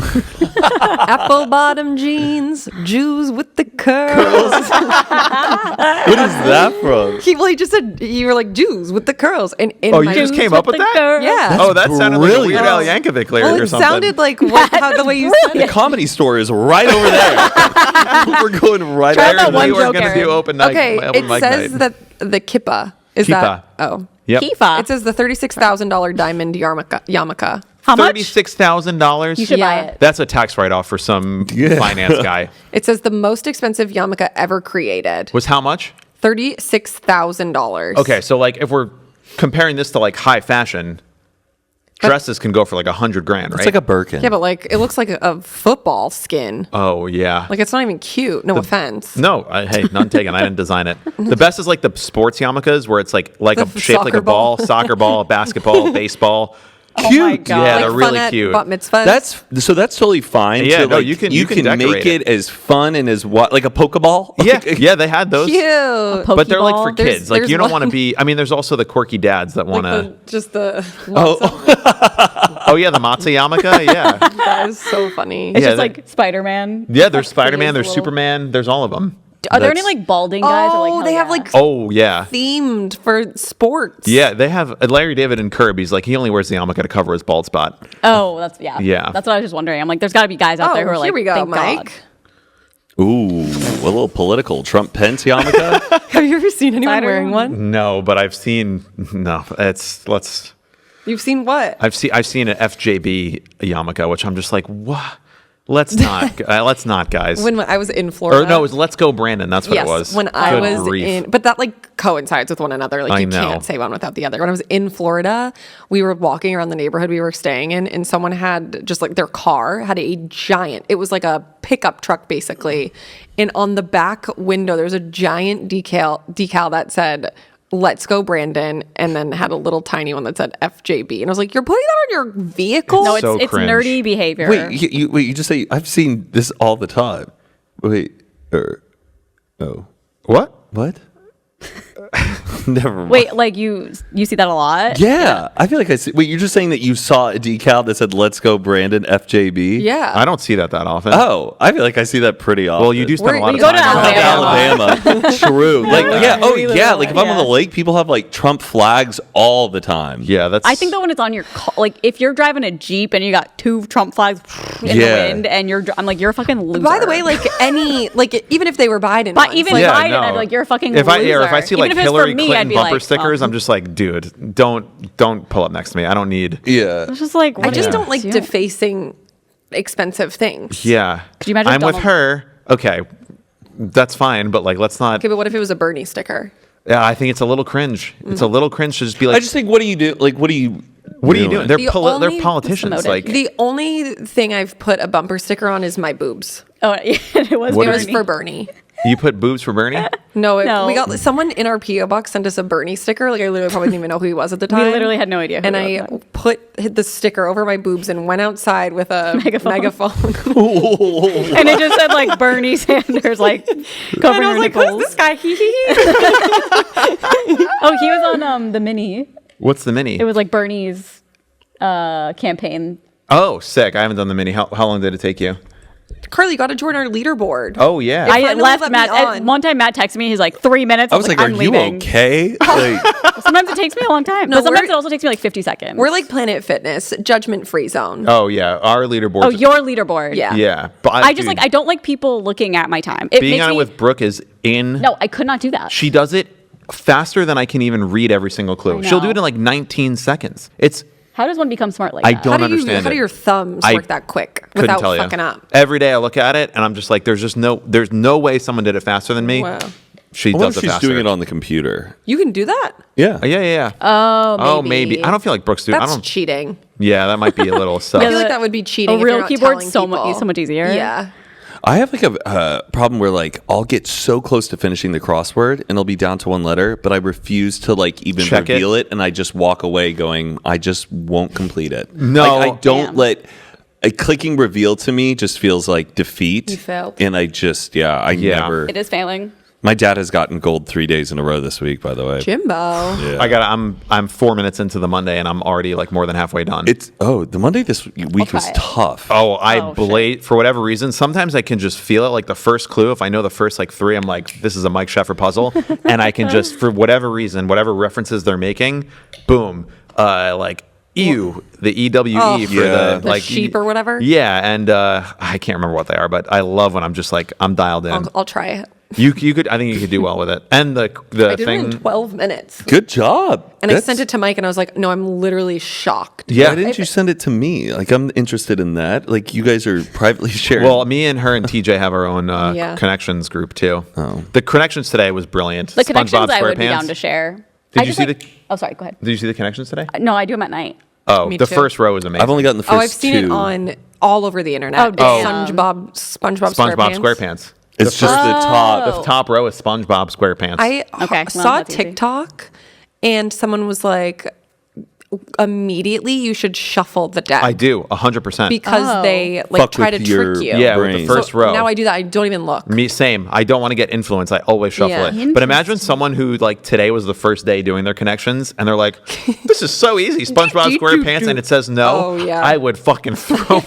Apple bottom jeans, Jews with the curls. What is that from? He just said you were like Jews with the curls. And in Oh, my, you just came up with the that? curls. Yeah. Oh, that sounded like a brilliant. Weird Al Yankovic lyric Well, or it something. sounded like how the way you said The it. Comedy Store is right over there. We're going right Try there. that one we were joke, going to do Erin. open night. Okay, open it mic says night. that the kippah is Kippah. that. Oh, Yep. Kifa. it says the $36,000 diamond yarmulke. How much? $36,000. You should buy Yeah. it. That's a tax write-off for some finance guy. It says the most expensive yarmulke ever created. Was how much? $36,000. Okay, so like if we're comparing this to like high fashion, dresses can go for like $100,000, right? It's like a Birkin. Yeah, but like it looks like a football skin. Oh yeah. Like it's not even cute. No offense. No, hey, none taken. I didn't design it. The best is like the sports yarmulkes where it's like a The shaped like soccer a ball, ball. soccer ball, basketball, baseball. Oh my God. Yeah, Like they're fun really at cute. Bat mitzvahs. That's totally fine. Yeah, to, no, like, you can make decorate it it. as fun and as what like a Pokeball. Yeah, yeah, they had those. cute. But they're like for Pokeball. kids. Like there's you don't want to one- be. I mean, there's also the quirky dads that want to. Oh yeah, the matzah yarmulke. Yeah, That is so funny. It's Yeah, just they- like Spider-Man. yeah. There's Spider-Man. Please, There's little- Superman. There's all of them. Are there any That's- like balding guys? that are, like, Oh, hell they have yeah. like Oh yeah. themed for sports. Yeah, they have Larry David and Kirby's. Like he only wears the yarmulke to cover his bald spot. Oh, that's yeah. Yeah. That's what I was just wondering. I'm like, there's got to be guys out Oh, there who are here like, we go, thank Mike. God. Ooh, a little political. Trump Pence yarmulke. Have you ever seen anyone Spider- wearing one? No, but I've seen. No, let's. You've seen what? I've seen an FJB yarmulke, which I'm just like, what? Let's not, guys. When I was in Florida. Or no, it was Let's Go Brandon. That's what yes, it was. when I Good was grief. in, but that like coincides with one another. Like I you know. can't say one without the other. When I was in Florida, we were walking around the neighborhood we were staying in, and someone had just like their car had a giant. It was like a pickup truck basically, and on the back window there was a giant decal that said "Let's Go Brandon," and then had a little tiny one that said FJB. And I was like, "You're putting that on your vehicle?" No, So it's cringe. nerdy behavior. Wait, you just say I've seen this all the time. Wait, What? what? Never mind. Wait, like you see that a lot? Yeah, I feel like I see. Wait, you're just saying that you saw a decal that said "Let's Go Brandon FJB"? yeah. I don't see that often. Oh, I feel like I see that pretty often. Well, you do spend a lot we of go time to in Alabama. True. Like, yeah. Oh, We live yeah. in Like, if I'm on the yeah. lake, people have like Trump flags all the time. Yeah, that's. I think that when it's on your car, like if you're driving a Jeep and you got two Trump flags in Yeah. the wind and I'm like, you're a fucking loser. By the way, like even if they were Biden, But ones, even like, Biden, I'd be like, you're a fucking if loser. if I see Even like if it's for Hillary me, Clinton I'd be bumper like, stickers, well, I'm just like, dude, don't pull up next to me. I don't need. Yeah. It's just like, I what just are don't you like doing? defacing expensive things. Yeah. Could you imagine I'm with Donald- her. Okay, that's fine, but like, let's not. Okay, but what if it was a Bernie sticker? Yeah, I think it's a little cringe. It's a little cringe to just be like, I just think, what do you do? Like, what are you? what are you doing? They're The they're only- politicians. What's the Like, motive? The only thing I've put a bumper sticker on is my boobs. Oh, yeah, it was. What It is was Bernie. for Bernie. you put boobs for Bernie? No, No. we got someone in our PO box sent us a Bernie sticker. Like I literally probably didn't even know who he was at the time. literally had no idea who And it I was. hit the sticker over my boobs and went outside with a Megaphone. megaphone. And it just said like Bernie Sanders, like covering and I your was like, nipples. "Who's this guy?" Hee hee hee. Oh, he was on the mini. What's the mini? It was like Bernie's campaign. Oh, sick! I haven't done the mini. How long did it take you? Carly, you got to join our leaderboard. Oh yeah. I finally left let me Matt. on. One time, Matt texted me. He's like 3 minutes. I was like, are I'm you leaving. okay? Like, Sometimes it takes me a long time. No, but sometimes we're- it also takes me like 50 seconds. We're like Planet Fitness, judgment free zone. Oh yeah. Our leaderboard. oh, your leaderboard. Yeah. Yeah, but I just dude, like I don't like people looking at my time. It being makes on it me, with Brooke is in. No, I could not do that. She does it faster than I can even read every single clue. I She'll do know. it in like 19 seconds. It's How does one become smart like I that? don't How do understand How do it. your thumbs I work that quick couldn't without tell you. fucking up? Every day I look at it and I'm just like, there's no way someone did it faster than me. Wow. She I wonder does if it she's faster. doing it on the computer. You can do that? Yeah. Yeah. Oh, maybe. I don't feel like Brooks do. I That's don't. cheating. Yeah, that might be a little sus. I feel like that would be cheating. A if real you're not keyboard's telling people. so much easier. Yeah. I have like a problem where like I'll get so close to finishing the crossword and it'll be down to one letter, but I refuse to like even Check reveal it, and I just walk away going, I just won't complete it. No. Like, I don't Damn. let a clicking reveal to me just feels like defeat. You failed. And I just Yeah. never. It is failing. My dad has gotten gold 3 days in a row this week, by the way. Jimbo. Yeah. I'm 4 minutes into the Monday and I'm already like more than halfway done. The Monday this week was try it. tough. For whatever reason, sometimes I can just feel it. Like the first clue, if I know the first like 3, I'm like, this is a Mike Sheffer puzzle. And I can just, for whatever reason, whatever references they're making, boom, like ew, the EWE for Yeah. The sheep or whatever? Yeah. And I can't remember what they are, but I love when I'm just like, I'm dialed in. I'll try it. You could, I think you could do well with it. And the I did it in thing. 12 minutes. Good job. And I sent it to Mike and I was like, no, I'm literally shocked. Yeah. Why didn't you send it to me? Like, I'm interested in that. Like, you guys are privately sharing. Well, me and her and TJ have our own Yeah. connections group too. Oh. The connections today was brilliant. The connections I would be SpongeBob down SquarePants. to share. Did I you just see like- the- Oh, sorry. Go ahead. Did you see the connections today? No, I do them at night. Oh, Me the too. first row was amazing. I've only gotten the first Oh, I've seen it two. on all over the internet. Oh, damn. SpongeBob SpongeBob SquarePants. It's just the top. The top row is SpongeBob SquarePants. I Okay, well, saw that's easy. TikTok and someone was like, immediately you should shuffle the deck. I do 100%. Because they like Fuck try to with your- trick you. Yeah, with the brain. first So row. Now I do that. I don't even look. Me same. I don't want to get influenced. I always shuffle Yeah. it. But imagine someone who like today was the first day doing their connections and they're like, "This is so easy, SpongeBob SquarePants," and it says no. Oh, yeah. I would fucking throw.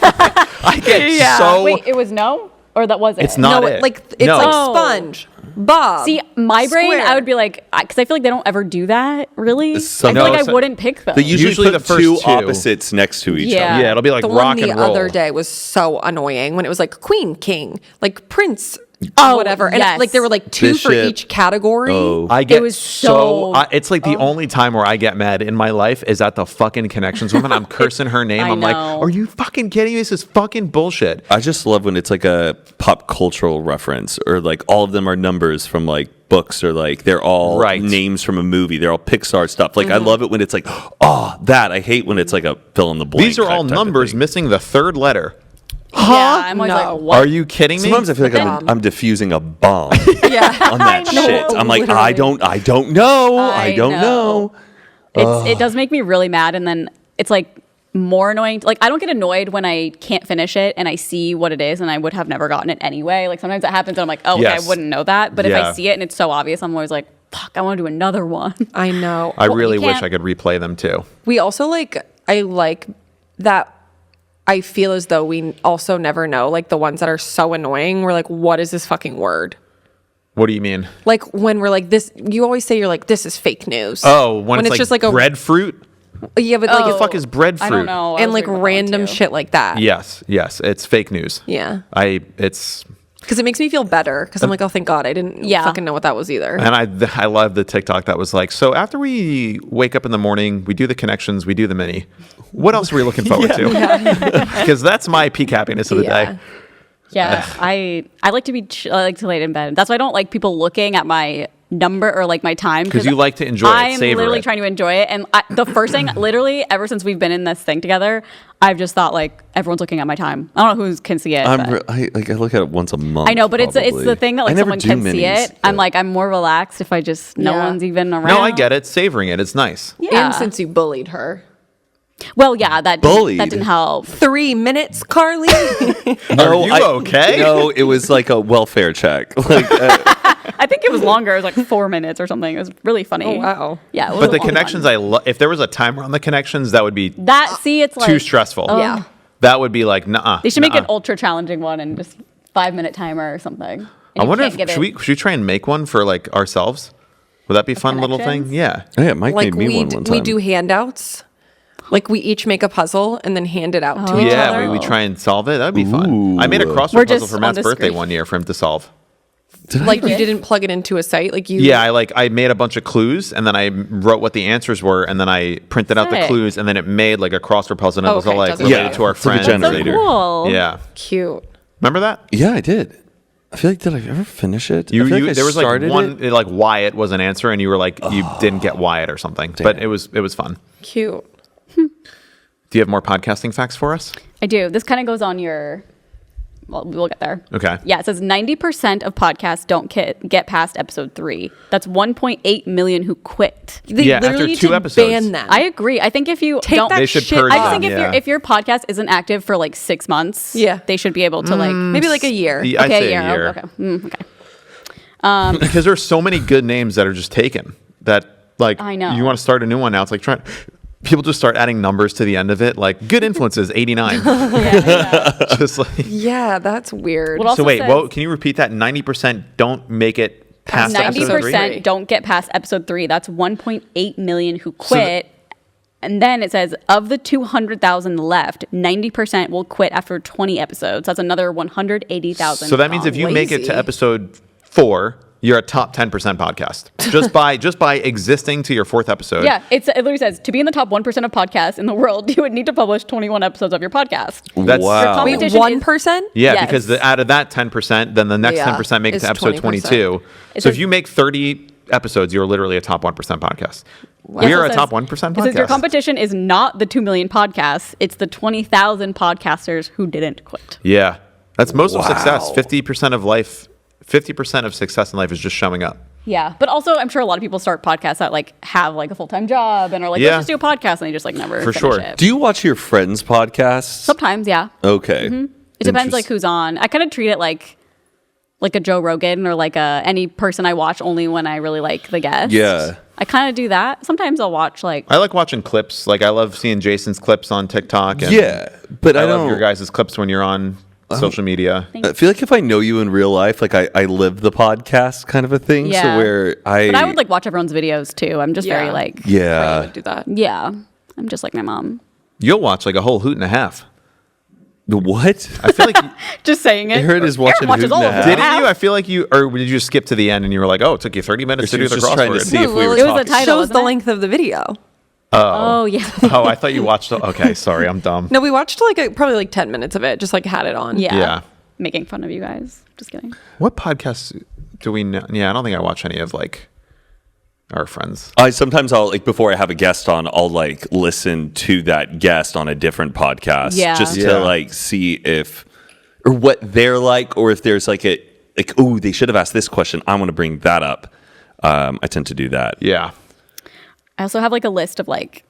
I get so. Wait, it was no? Or that was it? It's not no, it. it's No. like Oh. Sponge, Bob. See, my brain, Square. I would be like, because I feel like they don't ever do that, really. I Some- feel No, like I so- wouldn't pick them. They usually Usually put the first two two. opposites next to each Yeah. other. Yeah, it'll be like the rock one the and roll. other day was so annoying when it was like Queen, King, like Prince, Oh, whatever, and yes. like there were like 2 for Bishop. each category. Oh. I get was so- it's like the only time where I get mad in my life is at the fucking connections woman. I'm cursing her name. I I'm like, know. are you fucking kidding me? This is fucking bullshit. I just love when it's like a pop cultural reference, or like all of them are numbers from like books, or like they're all Right. names from a movie. They're all Pixar stuff. Like I love it when it's like, oh, that. I hate when it's like a fill in the blank. These are all type of numbers thing. missing the third letter. Yeah, I'm always No. like, what? Are you kidding me? Sometimes I feel like But I'm diffusing a bomb Yeah, on that I know. shit. I'm like, Literally. I don't know. I don't know. It does make me really mad, and then it's like more annoying. Like I don't get annoyed when I can't finish it and I see what it is, and I would have never gotten it anyway. Like sometimes that happens, and I'm like, oh, okay, Yes. I wouldn't know that. But if Yeah. I see it and it's so obvious, I'm always like, fuck, I want to do another one. I know. I really you wish can't- I could replay them too. We also I like that. I feel as though we also never know, like the ones that are so annoying. We're like, what is this fucking word? What do you mean? Like when we're like this, you always say you're like, this is fake news. Oh, when it's like just like a breadfruit? yeah, but like What the fuck is breadfruit? I don't know. I and was like thinking about that random too. shit like that. Yes, it's fake news. Yeah. It's Because it makes me feel better. Because I'm like, oh, thank God, I didn't Yeah. fucking know what that was either. and I love the TikTok that was like, so after we wake up in the morning, we do the connections, we do the mini. What else are we looking forward to? Because that's my peak happiness of the Yeah. day. Yeah, I like to be I like to lay in bed. That's why I don't like people looking at my number or like my time 'Cause you like to enjoy it, I'm savor literally it. trying to enjoy it, and the first thing, literally, ever since we've been in this thing together, I've just thought like everyone's looking at my time. I don't know who can see it. but- I look at it once a month. I know, but it's probably. the thing that I like never someone do can see minis, it. I'm but- like I'm more relaxed if I just no Yeah. one's even around. No, I get it. Savoring it. It's nice. Yeah. And since you bullied her. Well, yeah, that Bullied? didn't help. 3 minutes, Carly. Are you okay? No, it was like a welfare check. Like, I think it was longer. It was like 4 minutes or something. It was really funny. Oh, wow. Yeah, it was But a the long connections, one. if there was a timer on the connections, that would be that see, it's like too stressful. Yeah. That would be like, nah. They should make an ultra challenging one and just 5-minute timer or something. And I you wonder can't if get should it. we try and make one for like ourselves? Would that be a fun little thing? connections? Yeah. oh yeah, Mike Like made me we one time. we do handouts. Like we each make a puzzle and then hand it out to each Yeah, other. we try and solve it. That would be fun. I made a Ooh. crossword We're puzzle just for on Matt's the birthday screen. one year for him to solve. Like you didn't plug it into a site. Like you. Yeah, I made a bunch of clues and then I wrote what the answers were and then I printed out the Sick. clues and then it made like a crossword puzzle and it was Okay, all like doesn't related matter. to our It's like a friends. so generator. cool. Yeah. Cute. Remember that? Yeah, I did. I feel like did I ever finish it? I You, feel like I there was like started one it. like Wyatt was an answer and you were like you didn't get Wyatt or something. But it was fun. Cute. Do you have more podcasting facts for us? I do. This kind of goes on your Well, we'll get there. Okay. Yeah, it says 90% of podcasts don't get past episode 3. That's 1.8 million who quit. They Yeah, literally after need 2 to episodes. ban them. I agree. I think if you Take don't, that They should shit purge off. I think them, if your podcast isn't active for like 6 months, Yeah. they should be able to like Maybe like a year. Yeah, I'd okay, say yeah, a year. okay, okay. Because there's so many good names that are just taken that like I know. you want to start a new one now. It's like people just start adding numbers to the end of it, like good influences 89. Just like Yeah, that's weird. What also so. Wait, says- well, can you repeat that? 90% don't make it past episode 3. 90% don't get past episode 3. That's 1.8 million who quit. And then it says of the 200,000 left, 90% will quit after 20 episodes. That's another 180,000. So that means if you make it to lazy. episode 4, you're a top 10% podcast just by existing to your 4th episode. yeah, it literally says to be in the top 1% of podcasts in the world, you would need to publish 21 episodes of your podcast. That's Wow. Wait, competition 1%? Yeah, Yes. because out of that 10%, then the next Yeah, 10% make it is to episode 20%. 22. It So if says- you make 30 episodes, you're literally a top 1% podcast. Yes, We're it a says- top 1% It says your podcast. competition is not the 2 million podcasts, it's the 20,000 podcasters who didn't quit. Yeah. That's most of success. Wow. 50% of success in life is just showing up. Yeah, but also I'm sure a lot of people start podcasts that like have like a full-time job and are like, Yeah. let's just do a podcast, and they just like never For finish sure. it. Do you watch your friends' podcasts? Sometimes, yeah. Okay. It depends like who's on. I kind of treat it like a Joe Rogan or like any person I watch only when I really like the guest. Yeah. I kind of do that. Sometimes I'll watch like I like watching clips. Like I love seeing Jason's clips on TikTok. And Yeah, but I I love don't. your guys' clips when you're on social media. I feel like if I know you in real life, like I live the podcast kind of a thing. Yeah. So where But I would like watch everyone's videos too. I'm just very Yeah. like I yeah. would do that. yeah. I'm just like my mom. You'll watch like a whole Hoot and a half. The what? I feel like Just saying it. Aaron is watching watches Hoot all and of a Half. them. didn't you? I feel like you, or did you just skip to the end and you were like, oh, it took you 30 minutes to She do was the just trying to crossword? see if we were it was a talking. title. Shows wasn't the it? length of the video. Oh yeah. Oh, I thought you watched. Okay, sorry, I'm dumb. No, we watched like probably like 10 minutes of it, just like had it on. Yeah. Yeah. Making fun of you guys. Just kidding. What podcasts do we know? Yeah, I don't think I watch any of like our friends. Sometimes I'll like before I have a guest on, I'll like listen to that guest on a different podcast, Yeah. just Yeah. to like see if or what they're like, or if there's like oh, they should have asked this question. I want to bring that up. I tend to do that. Yeah. I also have like a list of like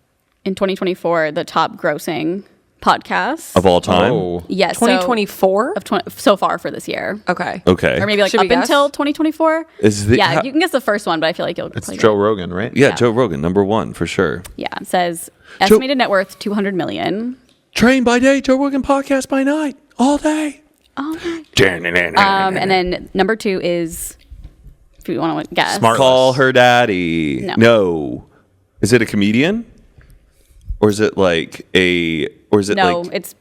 in 2024 the top grossing podcasts Of all time. Oh, Yes, 2024? so far for this year, Okay. Okay. or maybe like Should up we guess? until 2024. Is the- yeah, how- you can guess the first one, but I feel like you'll. it's probably Joe get it. Rogan, right? Yeah, Yeah. Joe Rogan, number 1 for sure. Yeah, it says estimated net worth 200 million. Train by day, Joe Rogan podcast by night, all day. And then number 2 is, if you want to guess, Smart. Call her daddy. No. Is it a comedian? Or is it like No, like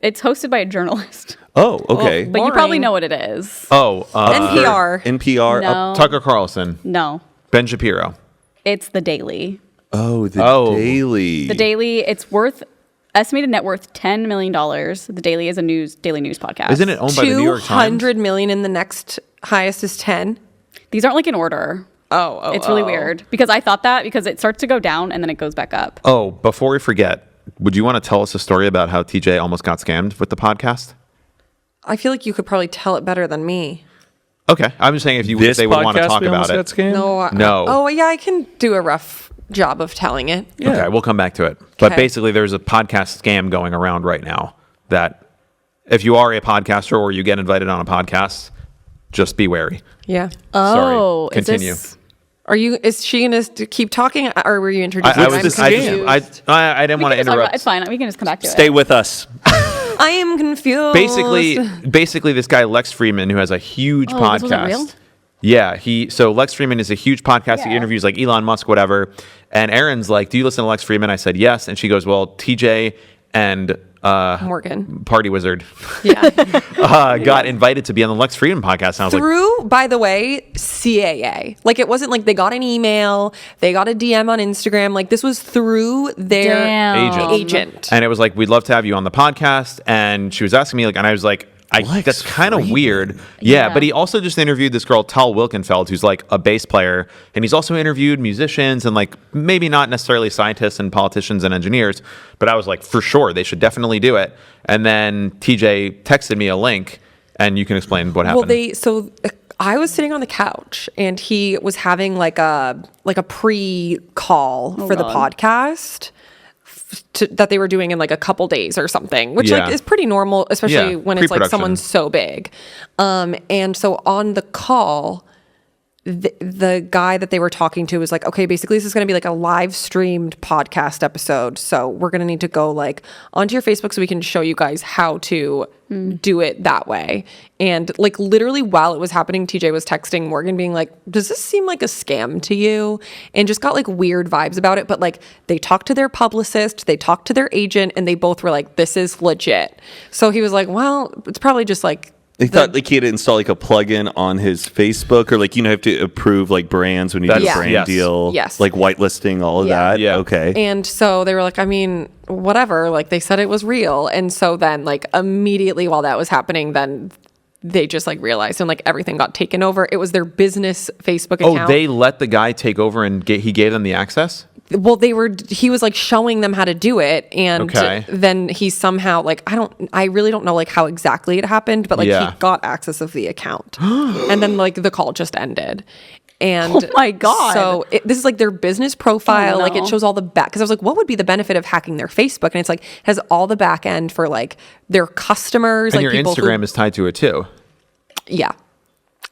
it's hosted by a journalist, oh, okay. but you probably Boring. know what it is. Oh, NPR. NPR. No, Tucker Carlson, no, Ben Shapiro. it's The Daily. The Oh. Daily. The Daily, it's worth estimated net worth $10 million. The Daily is a daily news podcast. Isn't it owned by the New York Times? 200 million in the next highest is 10. These aren't like in order. Oh, It's really weird because I thought that because it starts to go down and then it goes back up. Oh, before we forget, would you want to tell us a story about how TJ almost got scammed with the podcast? I feel like you could probably tell it better than me. Okay, I'm just saying if This they would want to podcast talk we about almost it. got scammed? No. No. Oh, yeah, I can do a rough job of telling it. Yeah. Okay, we'll come back to it. But Okay. basically, there's a podcast scam going around right now that if you are a podcaster or you get invited on a podcast, just be wary. Yeah. Oh, Sorry, continue. Is she going to keep talking or were you introducing I I'm was scam? I didn't want to interrupt. It's fine. We can just come back to Stay it. with us. I am confused. Basically, this guy Lex Fridman, who has a huge Oh, this wasn't podcast. real? Yeah, so Lex Fridman is a huge podcast. He Yeah. interviews like Elon Musk, whatever. And Erin's like, "Do you listen to Lex Fridman?" I said yes, and she goes, "Well, TJ and Morgan. Party Wizard Yeah. got invited to be on the Lex Fridman podcast." And I was like, Through, by the way, CAA. Like, it wasn't like they got an email, they got a DM on Instagram. Like, this was through their Damn. agent. and it was like, "We'd love to have you on the podcast." And she was asking me, like, and I was like, Lex that's kind of Fridman. weird. Yeah, Yeah. but he also just interviewed this girl, Tal Wilkenfeld, who's like a bass player. And he's also interviewed musicians and like maybe not necessarily scientists and politicians and engineers. But I was like, for sure, they should definitely do it. And then TJ texted me a link And you can explain what happened. Well, I was sitting on the couch and he was having like a pre-call for the God. podcast that they were doing in like a couple days or something, which like is pretty normal, especially when it's like someone so big. And so on the call, the guy that they were talking to was like, okay, basically this is going to be like a live streamed podcast episode. So we're going to need to go like onto your Facebook so we can show you guys how to do it that way. And like literally while it was happening, TJ was texting Morgan being like, does this seem like a scam to you? And just got like weird vibes about it. But like they talked to their publicist, they talked to their agent, and they both were like, this is legit. So he was like, well, it's probably just like, They thought like he had to install like a plugin on his Facebook, or like, you have to approve like brands when you do a brand deal. Yes. Like whitelisting, all of that. Yeah. Okay. And so they were like, I mean, whatever. Like they said it was real. And so then like immediately while that was happening, then they just like realized and like everything got taken over. It was their business Facebook account. Oh, they let the guy take over and he gave them the access? Well, he was like showing them how to do it. And then he somehow like, I really don't know like how exactly it happened, but like he got access of the account and then like the call just ended. And oh my God. So this is like their business profile. Like it shows all the back. Cause I was like, what would be the benefit of hacking their Facebook? And it's like, has all the back end for like their customers. And like your Instagram is tied to it too. Yeah.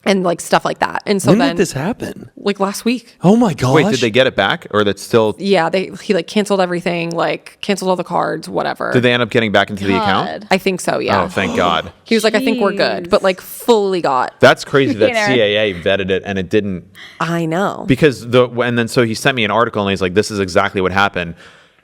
And like stuff like that. And so when then did this happen? Like last week. Oh my gosh. Wait, did they get it back, or that's still? Yeah, he like canceled everything, like canceled all the cards, whatever. Did they end up getting back into the account? I think so. Yeah. Oh, thank God. He was like, I think we're good, but like fully got. That's crazy that Cheater. CAA vetted it and it didn't. I know. Because so he sent me an article and he's like, this is exactly what happened.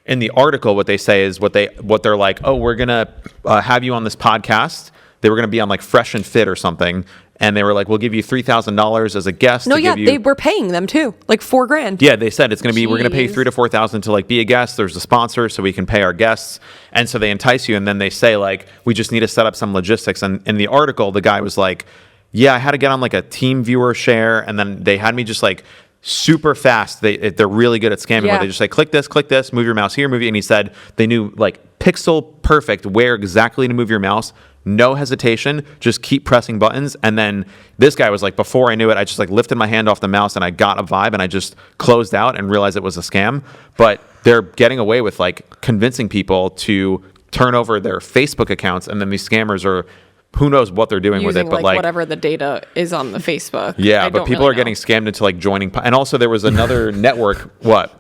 In the article, what they say is what they're like, oh, we're gonna have you on this podcast. They were gonna be on like Fresh and Fit or something. And they were like, we'll give you $3,000 as a guest. No, they were paying them too, like $4,000. Yeah, they said it's going to be, we're going to pay $3,000 to $4,000 to like be a guest. There's a sponsor, so we can pay our guests. And so they entice you, and then they say like, we just need to set up some logistics. And in the article, the guy was like, yeah, I had to get on like a team viewer share, and then they had me just like super fast. They're really good at scamming. Where they just say, click this, move your mouse here, move it. And he said they knew like pixel perfect where exactly to move your mouse. No hesitation, just keep pressing buttons. And then this guy was like, before I knew it, I just like lifted my hand off the mouse and I got a vibe and I just closed out and realized it was a scam. But they're getting away with like convincing people to turn over their Facebook accounts, and then these scammers are, who knows what they're doing with it, but like whatever the data is on the Facebook. Yeah, but people are getting scammed into like joining. And also there was another network. What?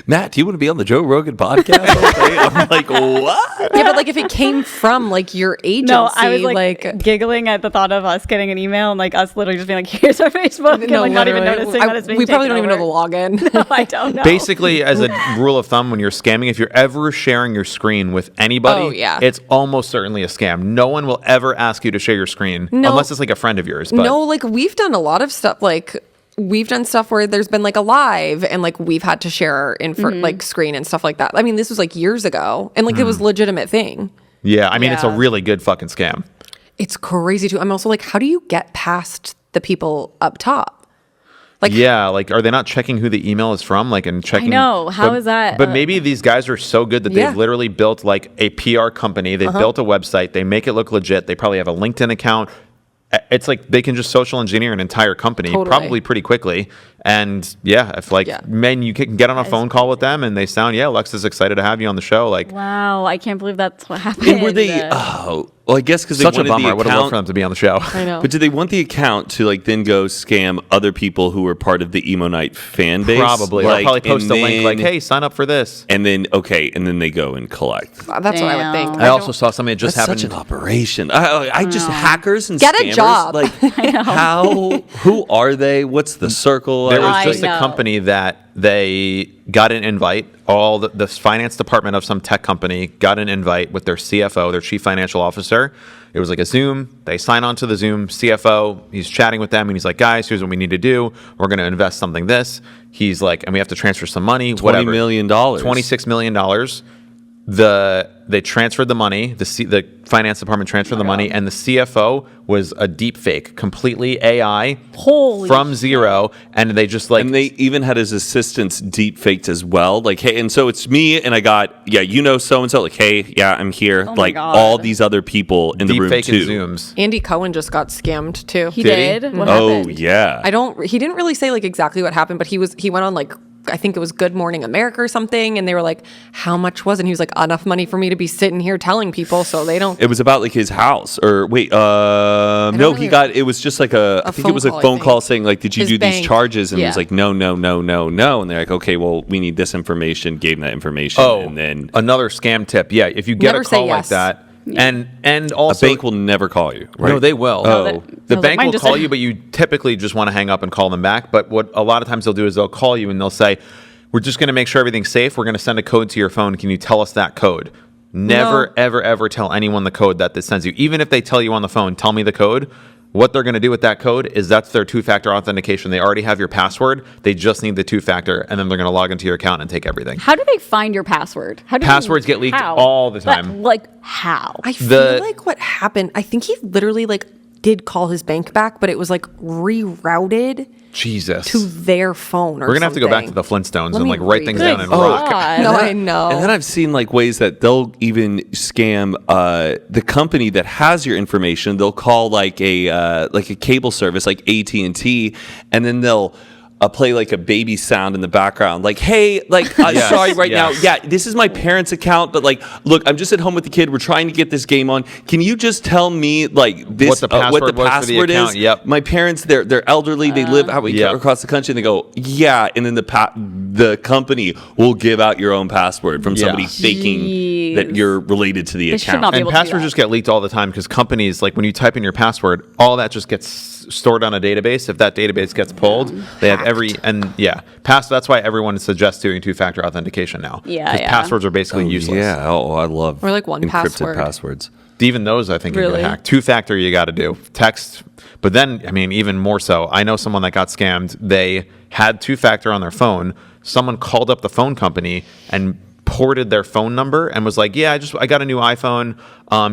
Matt, do you want to be on the Joe Rogan podcast? I'm like, what? Yeah, but like if it came from like your agency, No, I was like giggling at the thought of us getting an email and like us literally just being like, here's our Facebook, and like not even noticing that it's being we probably don't taken even know the over. login. No, I don't know. Basically, as a rule of thumb, when you're scamming, if you're ever sharing your screen with anybody, it's almost certainly a scam. No one will ever ask you to share your screen unless it's like a friend of yours. But no, like we've done a lot of stuff. Like we've done stuff where there's been like a live and like we've had to share our like screen and stuff like that. I mean, this was like years ago, and like it was a legitimate thing. Yeah, I mean, it's a really good fucking scam. It's crazy too. I'm also like, how do you get past the people up top? Like, yeah, like are they not checking who the email is from? Like, and checking. I know. How is that? But maybe these guys are so good that they've literally built like a PR company. They've built a website. They make it look legit. They probably have a LinkedIn account. It's like they can just social engineer an entire company probably pretty quickly. And yeah, if like you can get on a phone call with them and they sound, Alexa's excited to have you on the show. Like, wow, I can't believe that's what happened. And were they? Well, I guess because they such a wanted bummer. the I would have loved account. for them to be on the show. I know. But did they want the account to like then go scam other people who were part of the Emo Night fan base? Probably. Like, Or probably post a link like, then- hey, sign up for this. And then they go and collect. that's what I would think. I also saw something that just That's happened. such an operation. I just hackers and Get a scammers, job. Like who are they? What's the circle? There was I just a know. company that they got an invite. All the finance department of some tech company got an invite with their CFO, their chief financial officer. It was like a Zoom. They sign on to the Zoom. CFO, he's chatting with them, and he's like, guys, here's what we need to do. We're going to invest something this. He's like, and we have to transfer some money. $20 million. $26 million. they transferred the money. The finance department transferred the money, and the CFO was a deep fake, completely AI, from zero, and they just and they even had his assistants deep faked as well. Like, hey, and so it's me, and I got so and so. Like, hey, yeah, I'm here. Oh like God. all these other people in the room deep fake too. and Zooms. Andy Cohen just got scammed too. He Did he? did? What Oh happened? yeah. He didn't really say like exactly what happened, but he went on like, I think it was Good Morning America or something, and they were like, how much was it? And he was like, enough money for me to be sitting here telling people so they don't. It was about like his house, or wait, no, really- he got. It was just like I think it phone was a call, I phone think. call saying like, did you His do these bank. charges? And he Yeah. was like, no, and they're like, okay, well, we need this information. Gave him that information, Oh, and then another scam tip. Yeah, if you get Never a say call like yes. that, and a also bank will never call you. Right? No, they will. Oh. I The was like, bank mine will just call said- you, but you typically just want to hang up and call them back. But what a lot of times they'll do is they'll call you and they'll say, we're just going to make sure everything's safe. We're going to send a code to your phone. Can you tell us that code? Never, No. ever, ever tell anyone the code that this sends you. Even if they tell you on the phone, tell me the code. What they're going to do with that code is that's their two-factor authentication. They already have your password. They just need the two-factor, and then they're going to log into your account and take everything. How do they find your password? How do Passwords get leaked how? all the time. Like how? I The- feel like what happened, I think he literally like did call his bank back, but it was like rerouted Jesus. to their phone or We're going to have to go back to something. the Flintstones Let and me like write read things this. down in Oh, rock. God. No, I know. And then I've seen like ways that they'll even scam the company that has your information. They'll call like a cable service like AT&T, and then they'll play like a baby sound in the background, like, hey, like, Yes, sorry, right yes. now, yeah, this is my parents' account, but like, look, I'm just at home with the kid. We're trying to get this game on. Can you just tell me like this What the password was for the account? is? Yep. My parents, they're elderly. They live Yep. across the country. And they go, yeah, and then the company will give out your own password from somebody Yeah. faking that you're related to the They should account. not be And able to do passwords that. just get leaked all the time because companies, like when you type in your password, all that just gets stored on a database. If that database gets pulled, they have that's why everyone suggests doing two-factor authentication now. Yeah, 'Cause yeah. passwords are basically useless. Yeah. Oh, I love Or like one encrypted password. passwords. Even those, I think, can Really? get hacked. Two-factor, you got to do text. But then, I mean, even more so. I know someone that got scammed. They had two-factor on their phone. Someone called up the phone company and ported their phone number and was like, yeah, I got a new iPhone.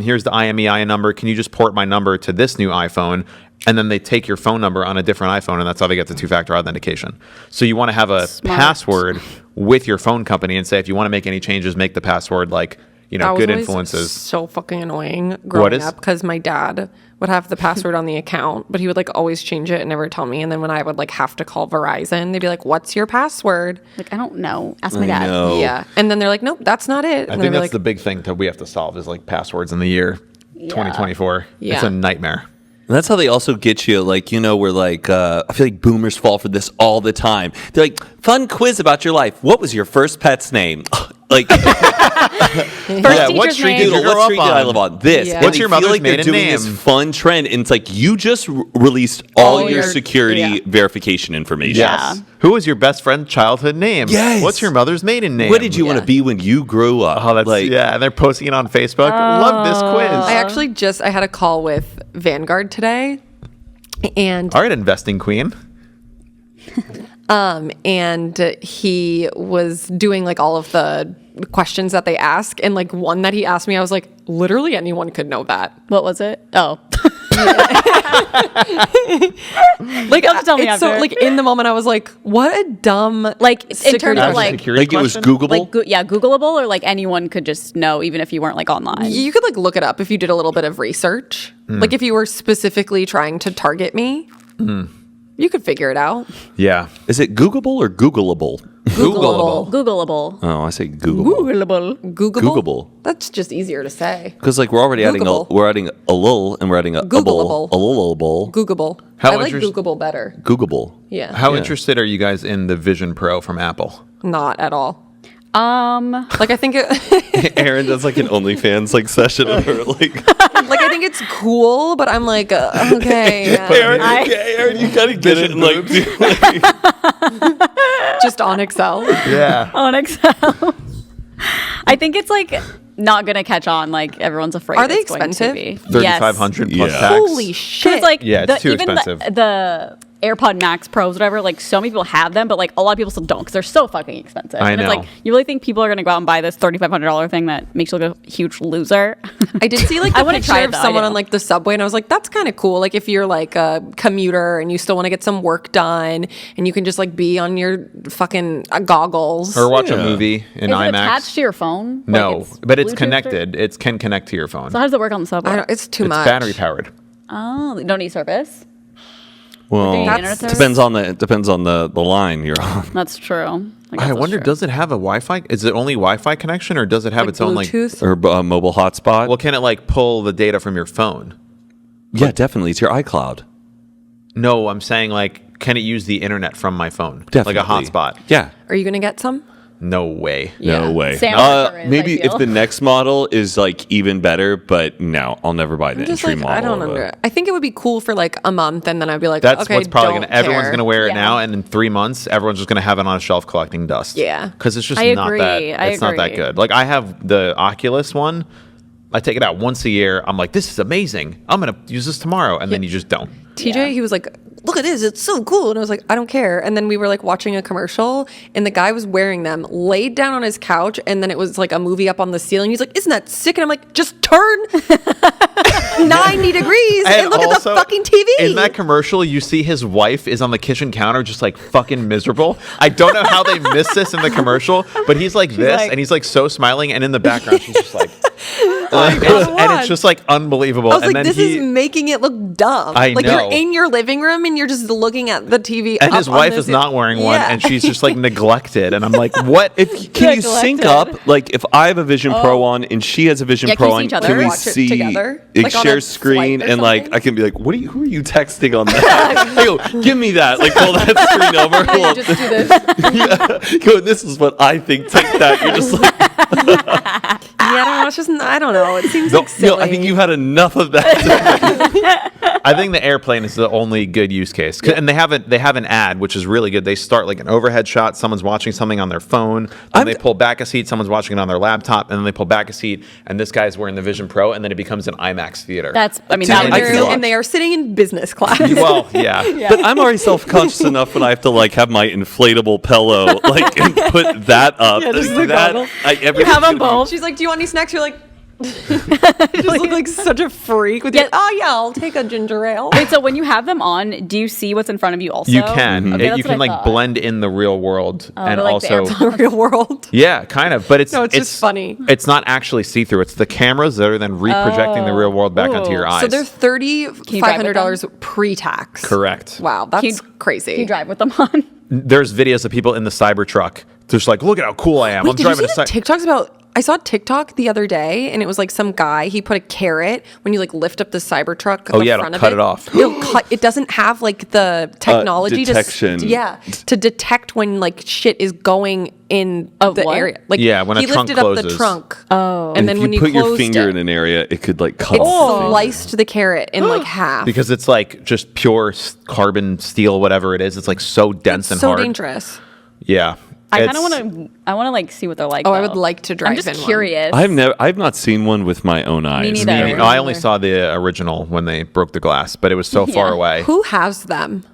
Here's the IMEI number. Can you just port my number to this new iPhone? And then they take your phone number on a different iPhone, and that's how they get the two-factor authentication. So you want to have a Smart. password with your phone company and say, if you want to make any changes, make the password like, That was good always influences. So fucking annoying growing is? up because my dad would have the password on the account, but he would like always change it and never tell me. And then when I would like have to call Verizon, they'd be like, "What's your password?" Like I don't know. Ask my dad. know. Yeah, and then they're like, "Nope, that's not it." And I then think they're that's the big thing that we have to solve is like passwords in the year 2024. Yeah. It's a nightmare. And that's how they also get you, like, we're like, I feel like boomers fall for this all the time. They're like, fun quiz about your life. What was your first pet's name? Like, First what teacher's street name. did you what grow up street did I on? live on? This. Yeah. And What's I your feel mother's like they're maiden doing this name? fun trend, and it's like you just released all All your your- security yeah. verification information. Yeah. Who was your best friend's childhood name? Yes. What's your mother's maiden name? What did you want to be when you grew up? Oh, that's yeah. And they're posting it on Facebook. Love this quiz. I actually I had a call with Vanguard today, and All right, investing queen. and he was doing like all of the questions that they ask, and like one that he asked me, I was like, literally anyone could know that. What was it? Oh. Like, You'll have to tell me it's so after. like in the moment, I was like, what a dumb Like in security terms of National like security Like it was question? Googleable? like Googleable or like anyone could just know even if you weren't like online. You could like look it up if you did a little bit of research. Like if you were specifically trying to target me, you could figure it out. Yeah. Is it Googleable or Googleable? Googleable. Googleable. Oh, I say Googleable. Googleable. Googleable. Googleable. That's just easier to say. Because like we're already adding Googleable. a lull and we're adding a Googleable. a lullable. Googleable. How I like interest- Googleable better. Googleable. Yeah. How interested are you guys in the Vision Pro from Apple? Not at all. Like Like I think it Erin does like an OnlyFans like session of her like. like I think it's cool, but I'm like okay, Erin, Erin, you gotta get it and like do just on Excel. Yeah. on Excel. I think it's like not gonna catch on. Like everyone's afraid. Are they it's going to expensive? be. 3,500 plus Yeah. tax. Holy Because shit! it's like Yeah, it's too even expensive. the AirPod Max Pros, whatever, like so many people have them, but like a lot of people still don't because they're so fucking expensive. I and know. it's like, you really think people are going to go out and buy this $3,500 thing that makes you look a huge loser? I did see like I a wouldn't picture try it of though, I someone do. on like the subway, and I was like, that's kind of cool. Like if you're like a commuter and you still want to get some work done, and you can just like be on your fucking goggles. Or watch a Yeah. movie in Is IMAX. it attached to your phone? No, Like, but it's Bluetooth or- connected. It can connect to your phone. So how does it work on the subway? I don't, it's too It's much. battery powered. Oh, they don't need service? Well, Do you need That's- internet service? depends on the line you're on. That's true. guess I that's wonder, true. does it have a Wi-Fi? Is it only Wi-Fi connection, or does it have Like its own like? Bluetooth. Or mobile hotspot. Well, can it like pull the data from your phone? Yeah, definitely. It's your iCloud. No, I'm saying like, can it use the internet from my phone? Definitely. Like a hotspot? Yeah. Are you gonna get some? No way. No way. Sam Walker is, I Maybe if feel. the next model is like even better, but no, I'll never buy the Just entry like model. I don't of it. under. I think it would be cool for like a month, and then I'd be like, That's okay, what's probably don't gonna. Everyone's care. gonna wear it Yeah. now, and in 3 months, everyone's just gonna have it on a shelf collecting dust. Yeah. because it's just I not agree. that. I It's not that agree. good. Like I have the Oculus one. I take it out once a year. I'm like, this is amazing. I'm gonna use this tomorrow, and then you just don't. TJ, he was like, look at this, it's so cool. And I was like, I don't care. And then we were like watching a commercial, and the guy was wearing them, laid down on his couch, and then it was like a movie up on the ceiling. He's like, isn't that sick? And I'm like, just turn 90 degrees and look at the also, fucking TV. In that commercial, you see his wife is on the kitchen counter just like fucking miserable. I don't know how they missed this in the commercial, but he's like this, like- and he's like so smiling, and in the background, she's just like, and it's just like unbelievable. I was and like, then this is making it look dumb. I like know. you're in your living room and you're just looking at the TV. and up his on wife the is not wearing one, Yeah. and she's just like neglected. And I'm like, what? Can you sync up? Like, if I have a Vision Pro on and she has a Vision Yeah, can Pro you on, see each other? can we Watch it see together? Like, Like on share a screen swipe or and like something? I can be like, who are you texting on that? I go, give me that. Like, pull that screen over. Pull up. just do this. Go, this is what I think. Take that. You're just like, Yeah, I don't know. It's just I don't know. It seems like silly. no, I think you had enough of that. I think the airplane is the only good use case, and they have an ad which is really good. They start like an overhead shot, someone's watching something on their phone, then they pull back a seat, someone's watching it on their laptop, and then they pull back a seat, and this guy's wearing the Vision Pro, and then it becomes an IMAX theater. That would I be feel cool. like- and they are sitting in business class. well, yeah. But I'm already self-conscious enough when I have to like have my inflatable pillow like and put that up. Yeah, just Like, the that, goggle. You have them both. She's like, "Do you want any snacks?" You're like, you just look like such a freak with your. Yeah. Oh yeah, I'll take a ginger ale. Wait, so when you have them on, do you see what's in front of you also? You can. Okay, that's You what can I like thought. blend in the real world, and they're like the also airplane. Real world. yeah, kind of. But it's No, it's just funny. It's not actually see through. It's the cameras that are then reprojecting the real world back onto your Ooh. eyes. So they're $3,500 with pre-tax. correct. Wow, that's Can you- crazy. Do you drive with them on? There's videos of people in the Cybertruck just like, look at how cool I am. Wait, I'm did you driving see a the TikToks about? I saw a TikTok the other day, and it was like some guy. He put a carrot when you like lift up the Cybertruck. Oh, the yeah, it'll front of cut it off. It'll cut. It doesn't have like the technology detection. to detect when like shit is going in Of the what? area. Like Yeah, when a he trunk lifted up the closes. trunk. Oh. and then if when you you put your closed finger it, in an area, it could like cut it off. the finger. sliced the carrot in like half. because it's like just pure carbon steel, whatever it is. It's like so dense and so hard. dangerous. Yeah. I kind of It's- want to. I want to like see what they're like. Oh, I though. would like to drive I'm just in one. curious. I've not seen one with my own eyes. neither. I, Yeah. mean, I only saw the original when they broke the glass, but it was so far Yeah. away. Who has them?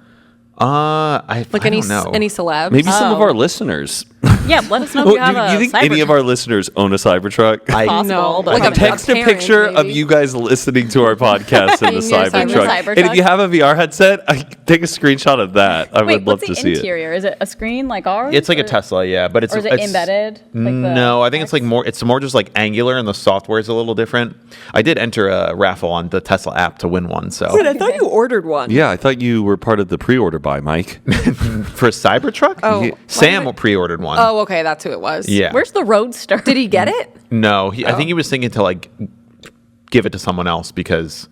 I Like I any don't know. any celebs? Maybe some of Oh. our listeners. Yeah, let us know if Oh, you have do you a think any of Cybertruck. our listeners own a Cybertruck? Possible, No, but like a Text a parent, picture of maybe. you guys listening to our podcast in the In your Cybertruck. Cybertruck. And if you have a VR headset, take a screenshot of that. I Wait, would love what's to the see it. interior? Is it a screen like ours? It's like a Or- Tesla, yeah, but it's Or is it it's- embedded? Like the no, I think it's like text? more. It's more just like angular, and the software is a little different. I did enter a raffle on the Tesla app to win one. So Wait, I thought you ordered one. Yeah, I thought you were part of the pre-order buy, Mike. for a Cybertruck, Oh, Sam pre-ordered one. Oh, okay, that's who it was. yeah. Where's the Roadster? Did he get it? No, I think he was thinking to like give it to someone else because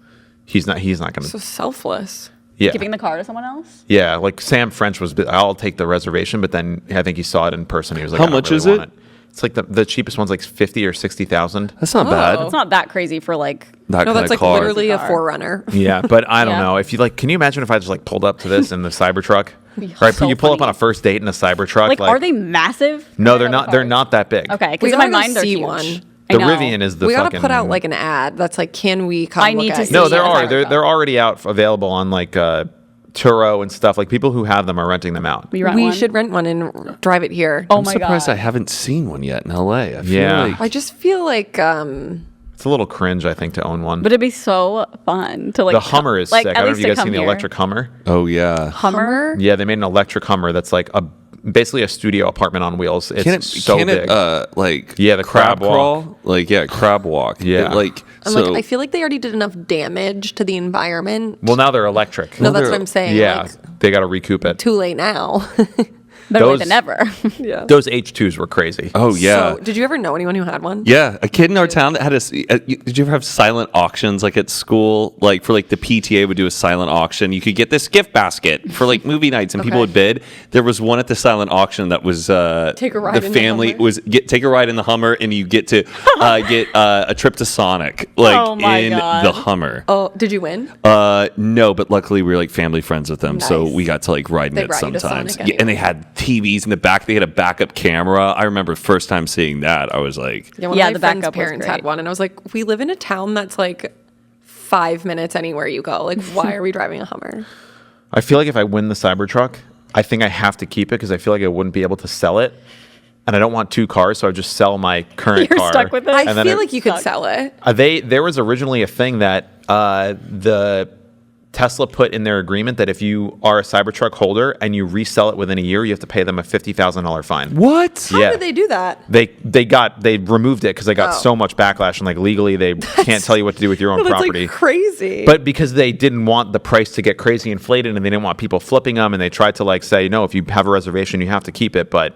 he's not going So to. selfless. Yeah, Giving the car to someone else? yeah. Like Sam French was, I'll take the reservation, but then I think he saw it in person. He was like, How I don't much really is want it? It's like the cheapest one's like 50 or 60,000. That's not Oh. bad. It's not that crazy for like. That No, kind that's of like car. literally a Car. Forerunner. Yeah, but I don't Yeah. know. If you like, can you imagine if I just like pulled up to this in the Cybertruck? be Right, so you pull up funny. on a first date in a Cybertruck. Like, are they massive? No, I they're know not. the They're cars. not that big. Okay, We because in gotta my go mind they're see huge. one. I The know. Rivian is the We fucking. gotta put out like an ad that's like, can we come I look need at to you? see No, it. there Yeah, are. Cybertruck. They're already out available on like Turo and stuff, like people who have them are renting them out. We, rent We one? should rent one and drive it here. Oh I'm my surprised god! I haven't seen one yet in LA. I feel Yeah. like I just feel like It's a little cringe, I think, to own one. But it'd be so fun to like. The Hummer is like, sick. at I don't know if least you to guys seen come the here. electric Hummer. oh yeah. Hummer. Yeah, they made an electric Hummer that's like basically a studio apartment on wheels. It's so can big. it like Yeah, the crab walk. crawl? Like crab walk. Yeah. I feel like they already did enough damage to the environment. Well, now they're electric. No, that's they're- what I'm saying. Yeah, Like, they got to recoup it. too late now. Better late Those- than never. Yeah. Those H2s were crazy. Oh yeah. So, did you ever know anyone who had one? Yeah, a kid in our town that had did you ever have silent auctions like at school? Like for like the PTA would do a silent auction. You could get this gift basket for like movie nights and people Okay. would bid. There was one at the silent auction that was Take a ride the in the family Hummer? was take a ride in the Hummer and you get to get a trip to Sonic like Oh my in God. the Hummer. Oh, did you win? No, but luckily we were like family friends with them, so Nice. we got to like ride in They it brought you to sometimes. Sonic Yeah, and they had TVs in the back. They had a backup camera. I remember first time seeing that. I was like, Yeah, one Yeah, of the my friend's backup was parents had great. one, and I was like, we live in a town that's like 5 minutes anywhere you go. Like, why are we driving a Hummer? I feel like if I win the Cybertruck, I think I have to keep it because I feel like I wouldn't be able to sell it. And I don't want two cars, so I just sell my current You're car. stuck with it? I And then feel like you could sell it. There was originally a thing that the Tesla put in their agreement that if you are a Cybertruck holder and you resell it within a year, you have to pay them a $50,000 fine. what? How Yeah. did they do that? They removed it because they got Oh. so much backlash and like legally they can't tell you what to do with your own That's property. like crazy. But because they didn't want the price to get crazy inflated and they didn't want people flipping them and they tried to like say, no, if you have a reservation, you have to keep it. But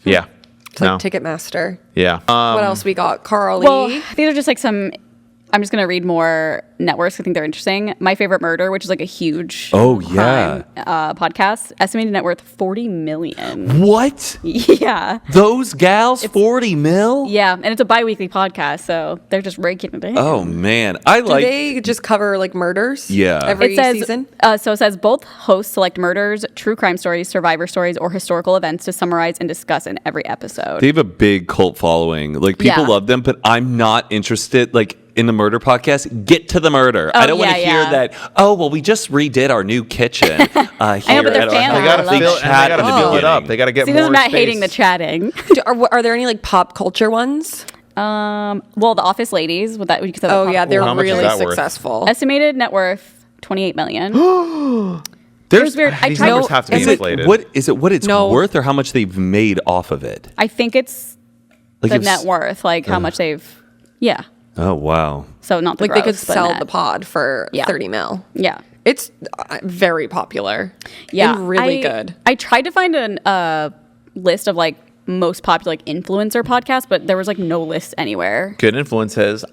yeah. it's like Ticketmaster. Yeah. What else we got? Carly. Well, these are just like some. I'm just gonna read more networks. I think they're interesting. My Favorite Murder, which is like a huge Oh, yeah. crime, podcast, estimated net worth $40 million. What? Yeah, Those gals, 40 mil? yeah, and it's a bi-weekly podcast, so they're just raking it in. Oh man, I do like. they just cover like murders? Yeah. Every It says, season? so it says both hosts select murders, true crime stories, survivor stories, or historical events to summarize and discuss in every episode. They have a big cult following. Like people Yeah. love them, but I'm not interested. Like in the murder podcast, get to the murder. Oh, I don't want to yeah, hear yeah. that. Oh well, we just redid our new kitchen here but they're at our fans. house. They got to I love fill, it. and they gotta fill it up. They got to get See, more I'm not space. hating the chatting. Are there any like pop culture ones? Well, The Office Ladies, with that, we could say Oh yeah, they're How much is really that worth? successful. estimated net worth $28 million. There's weird. I These tried- numbers have to be Is it inflated. what is it? What it's No. worth, or how much they've made off of it? I think it's Like the if- net worth, like how much they've. Yeah, Oh wow. so not the Like they could gross, but sell net. the pod for Yeah. 30 mil. Yeah, It's very popular. yeah, And really good. I tried to find a list of like most popular like influencer podcasts, but there was like no list anywhere. Good influences.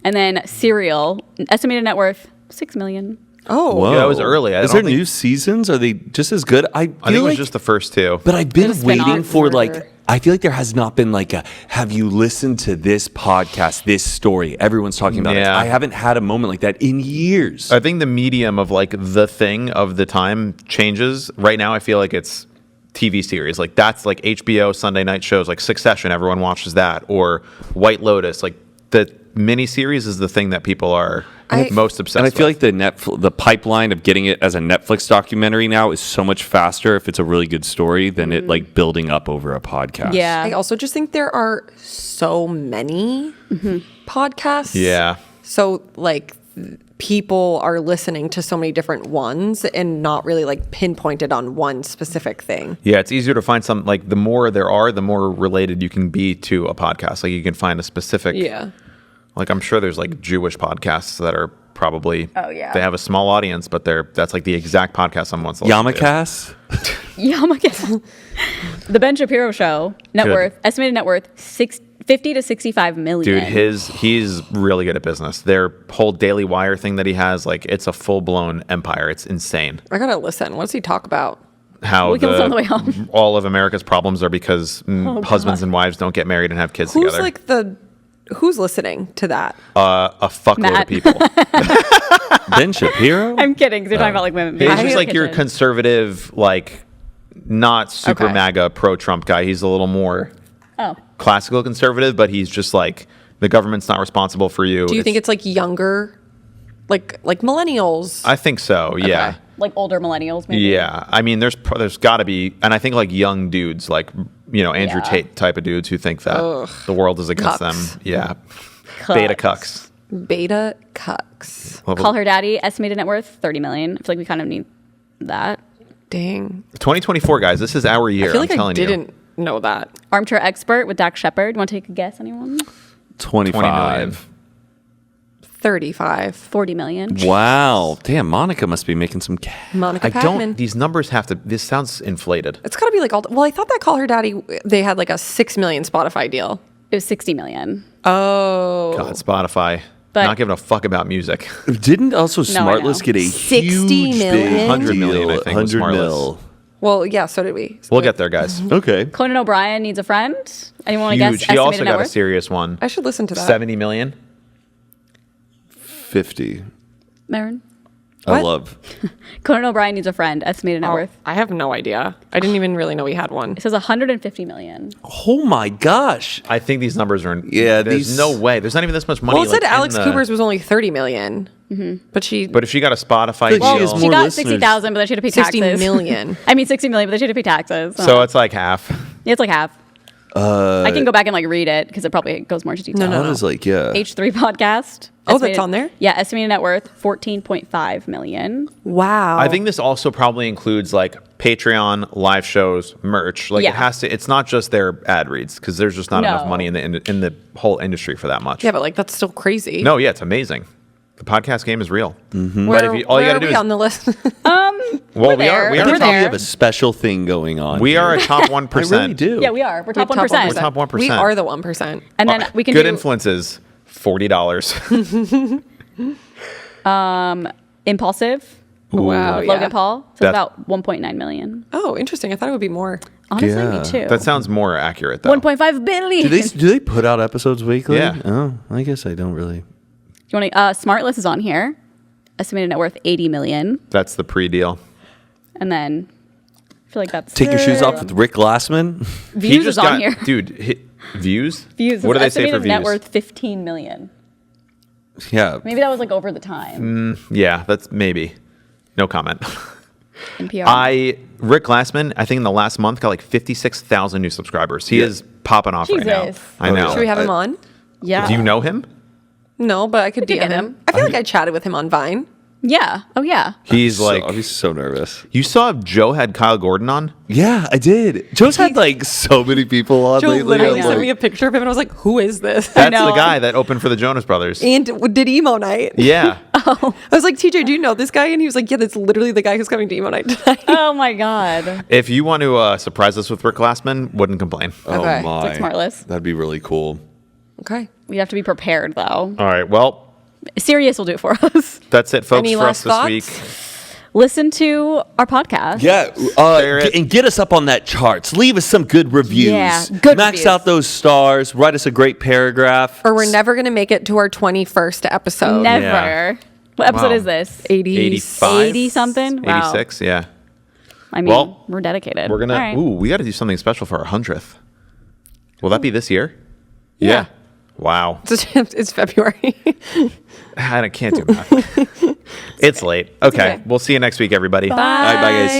And then Serial, estimated net worth $6 million. Oh, Whoa. Yeah, that was early. I Is don't there think- new seasons? Are they just as good? I I think feel it was like, just the first two. but I've been There's a spin-off waiting for for- like. I feel like there has not been like a. Have you listened to this podcast? This story. Everyone's talking about it. Yeah. I haven't had a moment like that in years. I think the medium of like the thing of the time changes. Right now, I feel like it's TV series. Like that's like HBO Sunday night shows, like Succession. Everyone watches that, or White Lotus. Like the miniseries is the thing that people are most obsessed And I feel with. like the pipeline of getting it as a Netflix documentary now is so much faster if it's a really good story than it like building up over a podcast. Yeah, I also just think there are so many podcasts. Yeah. So like people are listening to so many different ones and not really like pinpointed on one specific thing. Yeah, it's easier to find some, like the more there are, the more related you can be to a podcast. Like you can find a specific, like I'm sure there's like Jewish podcasts that are probably, Oh, yeah. they have a small audience, but that's like the exact podcast someone wants to listen to. Yamakas? yeah. Oh my God. The Ben Shapiro Show, net Good. worth, estimated net worth 50 to 65 million. Dude, he's really good at business. Their whole Daily Wire thing that he has, like it's a full-blown empire. It's insane. I gotta listen. What does he talk about? How We can listen on the way home. all of America's problems are because husbands and wives don't get married and have kids Who's together. like who's listening to that? A fuckload Matt. of people. Ben Shapiro? I'm kidding, 'cause you're talking about like women. He's being just in the like your kitchen. conservative, like not super Okay. MAGA pro-Trump guy. He's a little more Oh. classical conservative, but he's just like the government's not responsible for you. Do you think it's like younger, like millennials? I think so. Yeah. Like older millennials, maybe. Yeah, I mean, there's got to be, and I think like young dudes, like Andrew Yeah. Tate type of dudes who think that the world is against Cucks. them. Yeah, beta cucks. Beta cucks. Call her daddy. Estimated net worth 30 million. I feel like we kind of need that. Dang. 2024, guys. This is our year. I feel like I'm telling I didn't know that. Armchair expert with Dax Shepard. Want to take a guess? Anyone? 25. 20 million. 35. 40 million. Wow. Damn, Monica must be making some cash. Monica I Patman. don't. These numbers have to. This sounds inflated. It's got to be like all. Well, I thought that Call Her Daddy, they had like a 6 million Spotify deal. It was 60 million. Oh. God, Spotify. But- Not giving a fuck about music. Didn't also No, I know. Smartless get a 60 huge million? big 100 million, deal? I think, was 100 Smartless. mil. Well, yeah, so did we. We'll get there, guys. Okay. Conan O'Brien needs a friend. Anyone want to guess? Huge. He also Estimated got net a worth? serious one. I should listen to that. 70 million. 50. Marin? I What? love. Conan O'Brien needs a friend. Estimated net Oh, worth. I have no idea. I didn't even really know he had one. It says 150 million. Oh my gosh. I think these numbers are. Yeah, There's these- no way. There's not even this much money. Well, it said like, in Alex the- Cooper's was only 30 million. But she. But if she got a Spotify But she deal, has She more got listeners. 60,000, but then she had to pay 60 taxes. million. I mean, 60 million, but then she had to pay taxes. so it's like half. Yeah, it's like half. I can go back and like read it because it probably goes more into detail. No, How no. does like, yeah. H3 podcast. Oh, that's on there? Yeah, estimated net worth 14.5 million. Wow. I think this also probably includes like Patreon, live shows, merch. Like Yeah. it has to. It's not just their ad reads because there's just not enough No. money in the whole industry for that much. Yeah, but like that's still crazy. No, yeah, it's amazing. The podcast game is real. Where, But if you, all you where got to are do we is on the list? well, we there. are. We We're are. there. Top, We have a special thing going on. we are a here. top I 1%. really do. Yeah, we are. We're top We're 1%. We're top 1%. We are the 1%. And then we can good do influences. $40. Impulsive. Wow. with Yeah. Logan Paul. So That- about 1.9 million. Oh, interesting. I thought it would be more. Honestly, Yeah. me too. That sounds more accurate, though. 1.5 billion. Do they put out episodes weekly? Yeah. Oh, I guess I don't really. You want to? Smartless is on here. Estimated net worth 80 million. That's the pre-deal. And then I feel like that's Take your shoes off with Rick Glassman. Views is on here. Dude, views? Views. What do they say for Estimated net views? worth 15 million. Yeah. Maybe that was like over the time. Yeah, that's maybe. No comment. NPR. Rick Glassman, I think in the last month got like 56,000 new subscribers. He is popping off right now. Jesus. I know. Should we have him on? Yeah. Do you know him? No, but I could We could DM get him. him. I feel like I chatted with him on Vine. Yeah. Oh yeah. He's I'd like, be so nervous. you saw Joe had Kyle Gordon on? Yeah, I did. Joe's had like so many people on Joe lately. literally I'm sent like- me a picture of him, and I was like, "Who is this?" That's know. the guy that opened for the Jonas Brothers. And did emo night. Yeah. I was like, "TJ, do you know this guy?" And he was like, "Yeah, that's literally the guy who's coming to emo night tonight." Oh my god. If you want to surprise us with Rick Glassman, wouldn't complain. Oh Okay. my. It's like Smartless. That'd be really cool. Okay. We have to be prepared though. All right. Well, Sirius will do it for us. that's it, folks, Any for us last this thoughts? week. Listen to our podcast. Yeah, Share it. and get us up on that charts. Leave us some good reviews. Yeah, good Max reviews. out those stars. Write us a great paragraph. Or we're never gonna make it to our 21st episode. Never. Yeah. What episode Wow. is this? 85? 80 something? Wow. 86, yeah. I mean, Well, we're dedicated. We're going All to, right. ooh, we got to do something special for our 100th. Will that be this year? Yeah. Wow. It's February. I can't do math. It's late. Okay. okay. We'll see you next week, everybody. All right, bye, guys.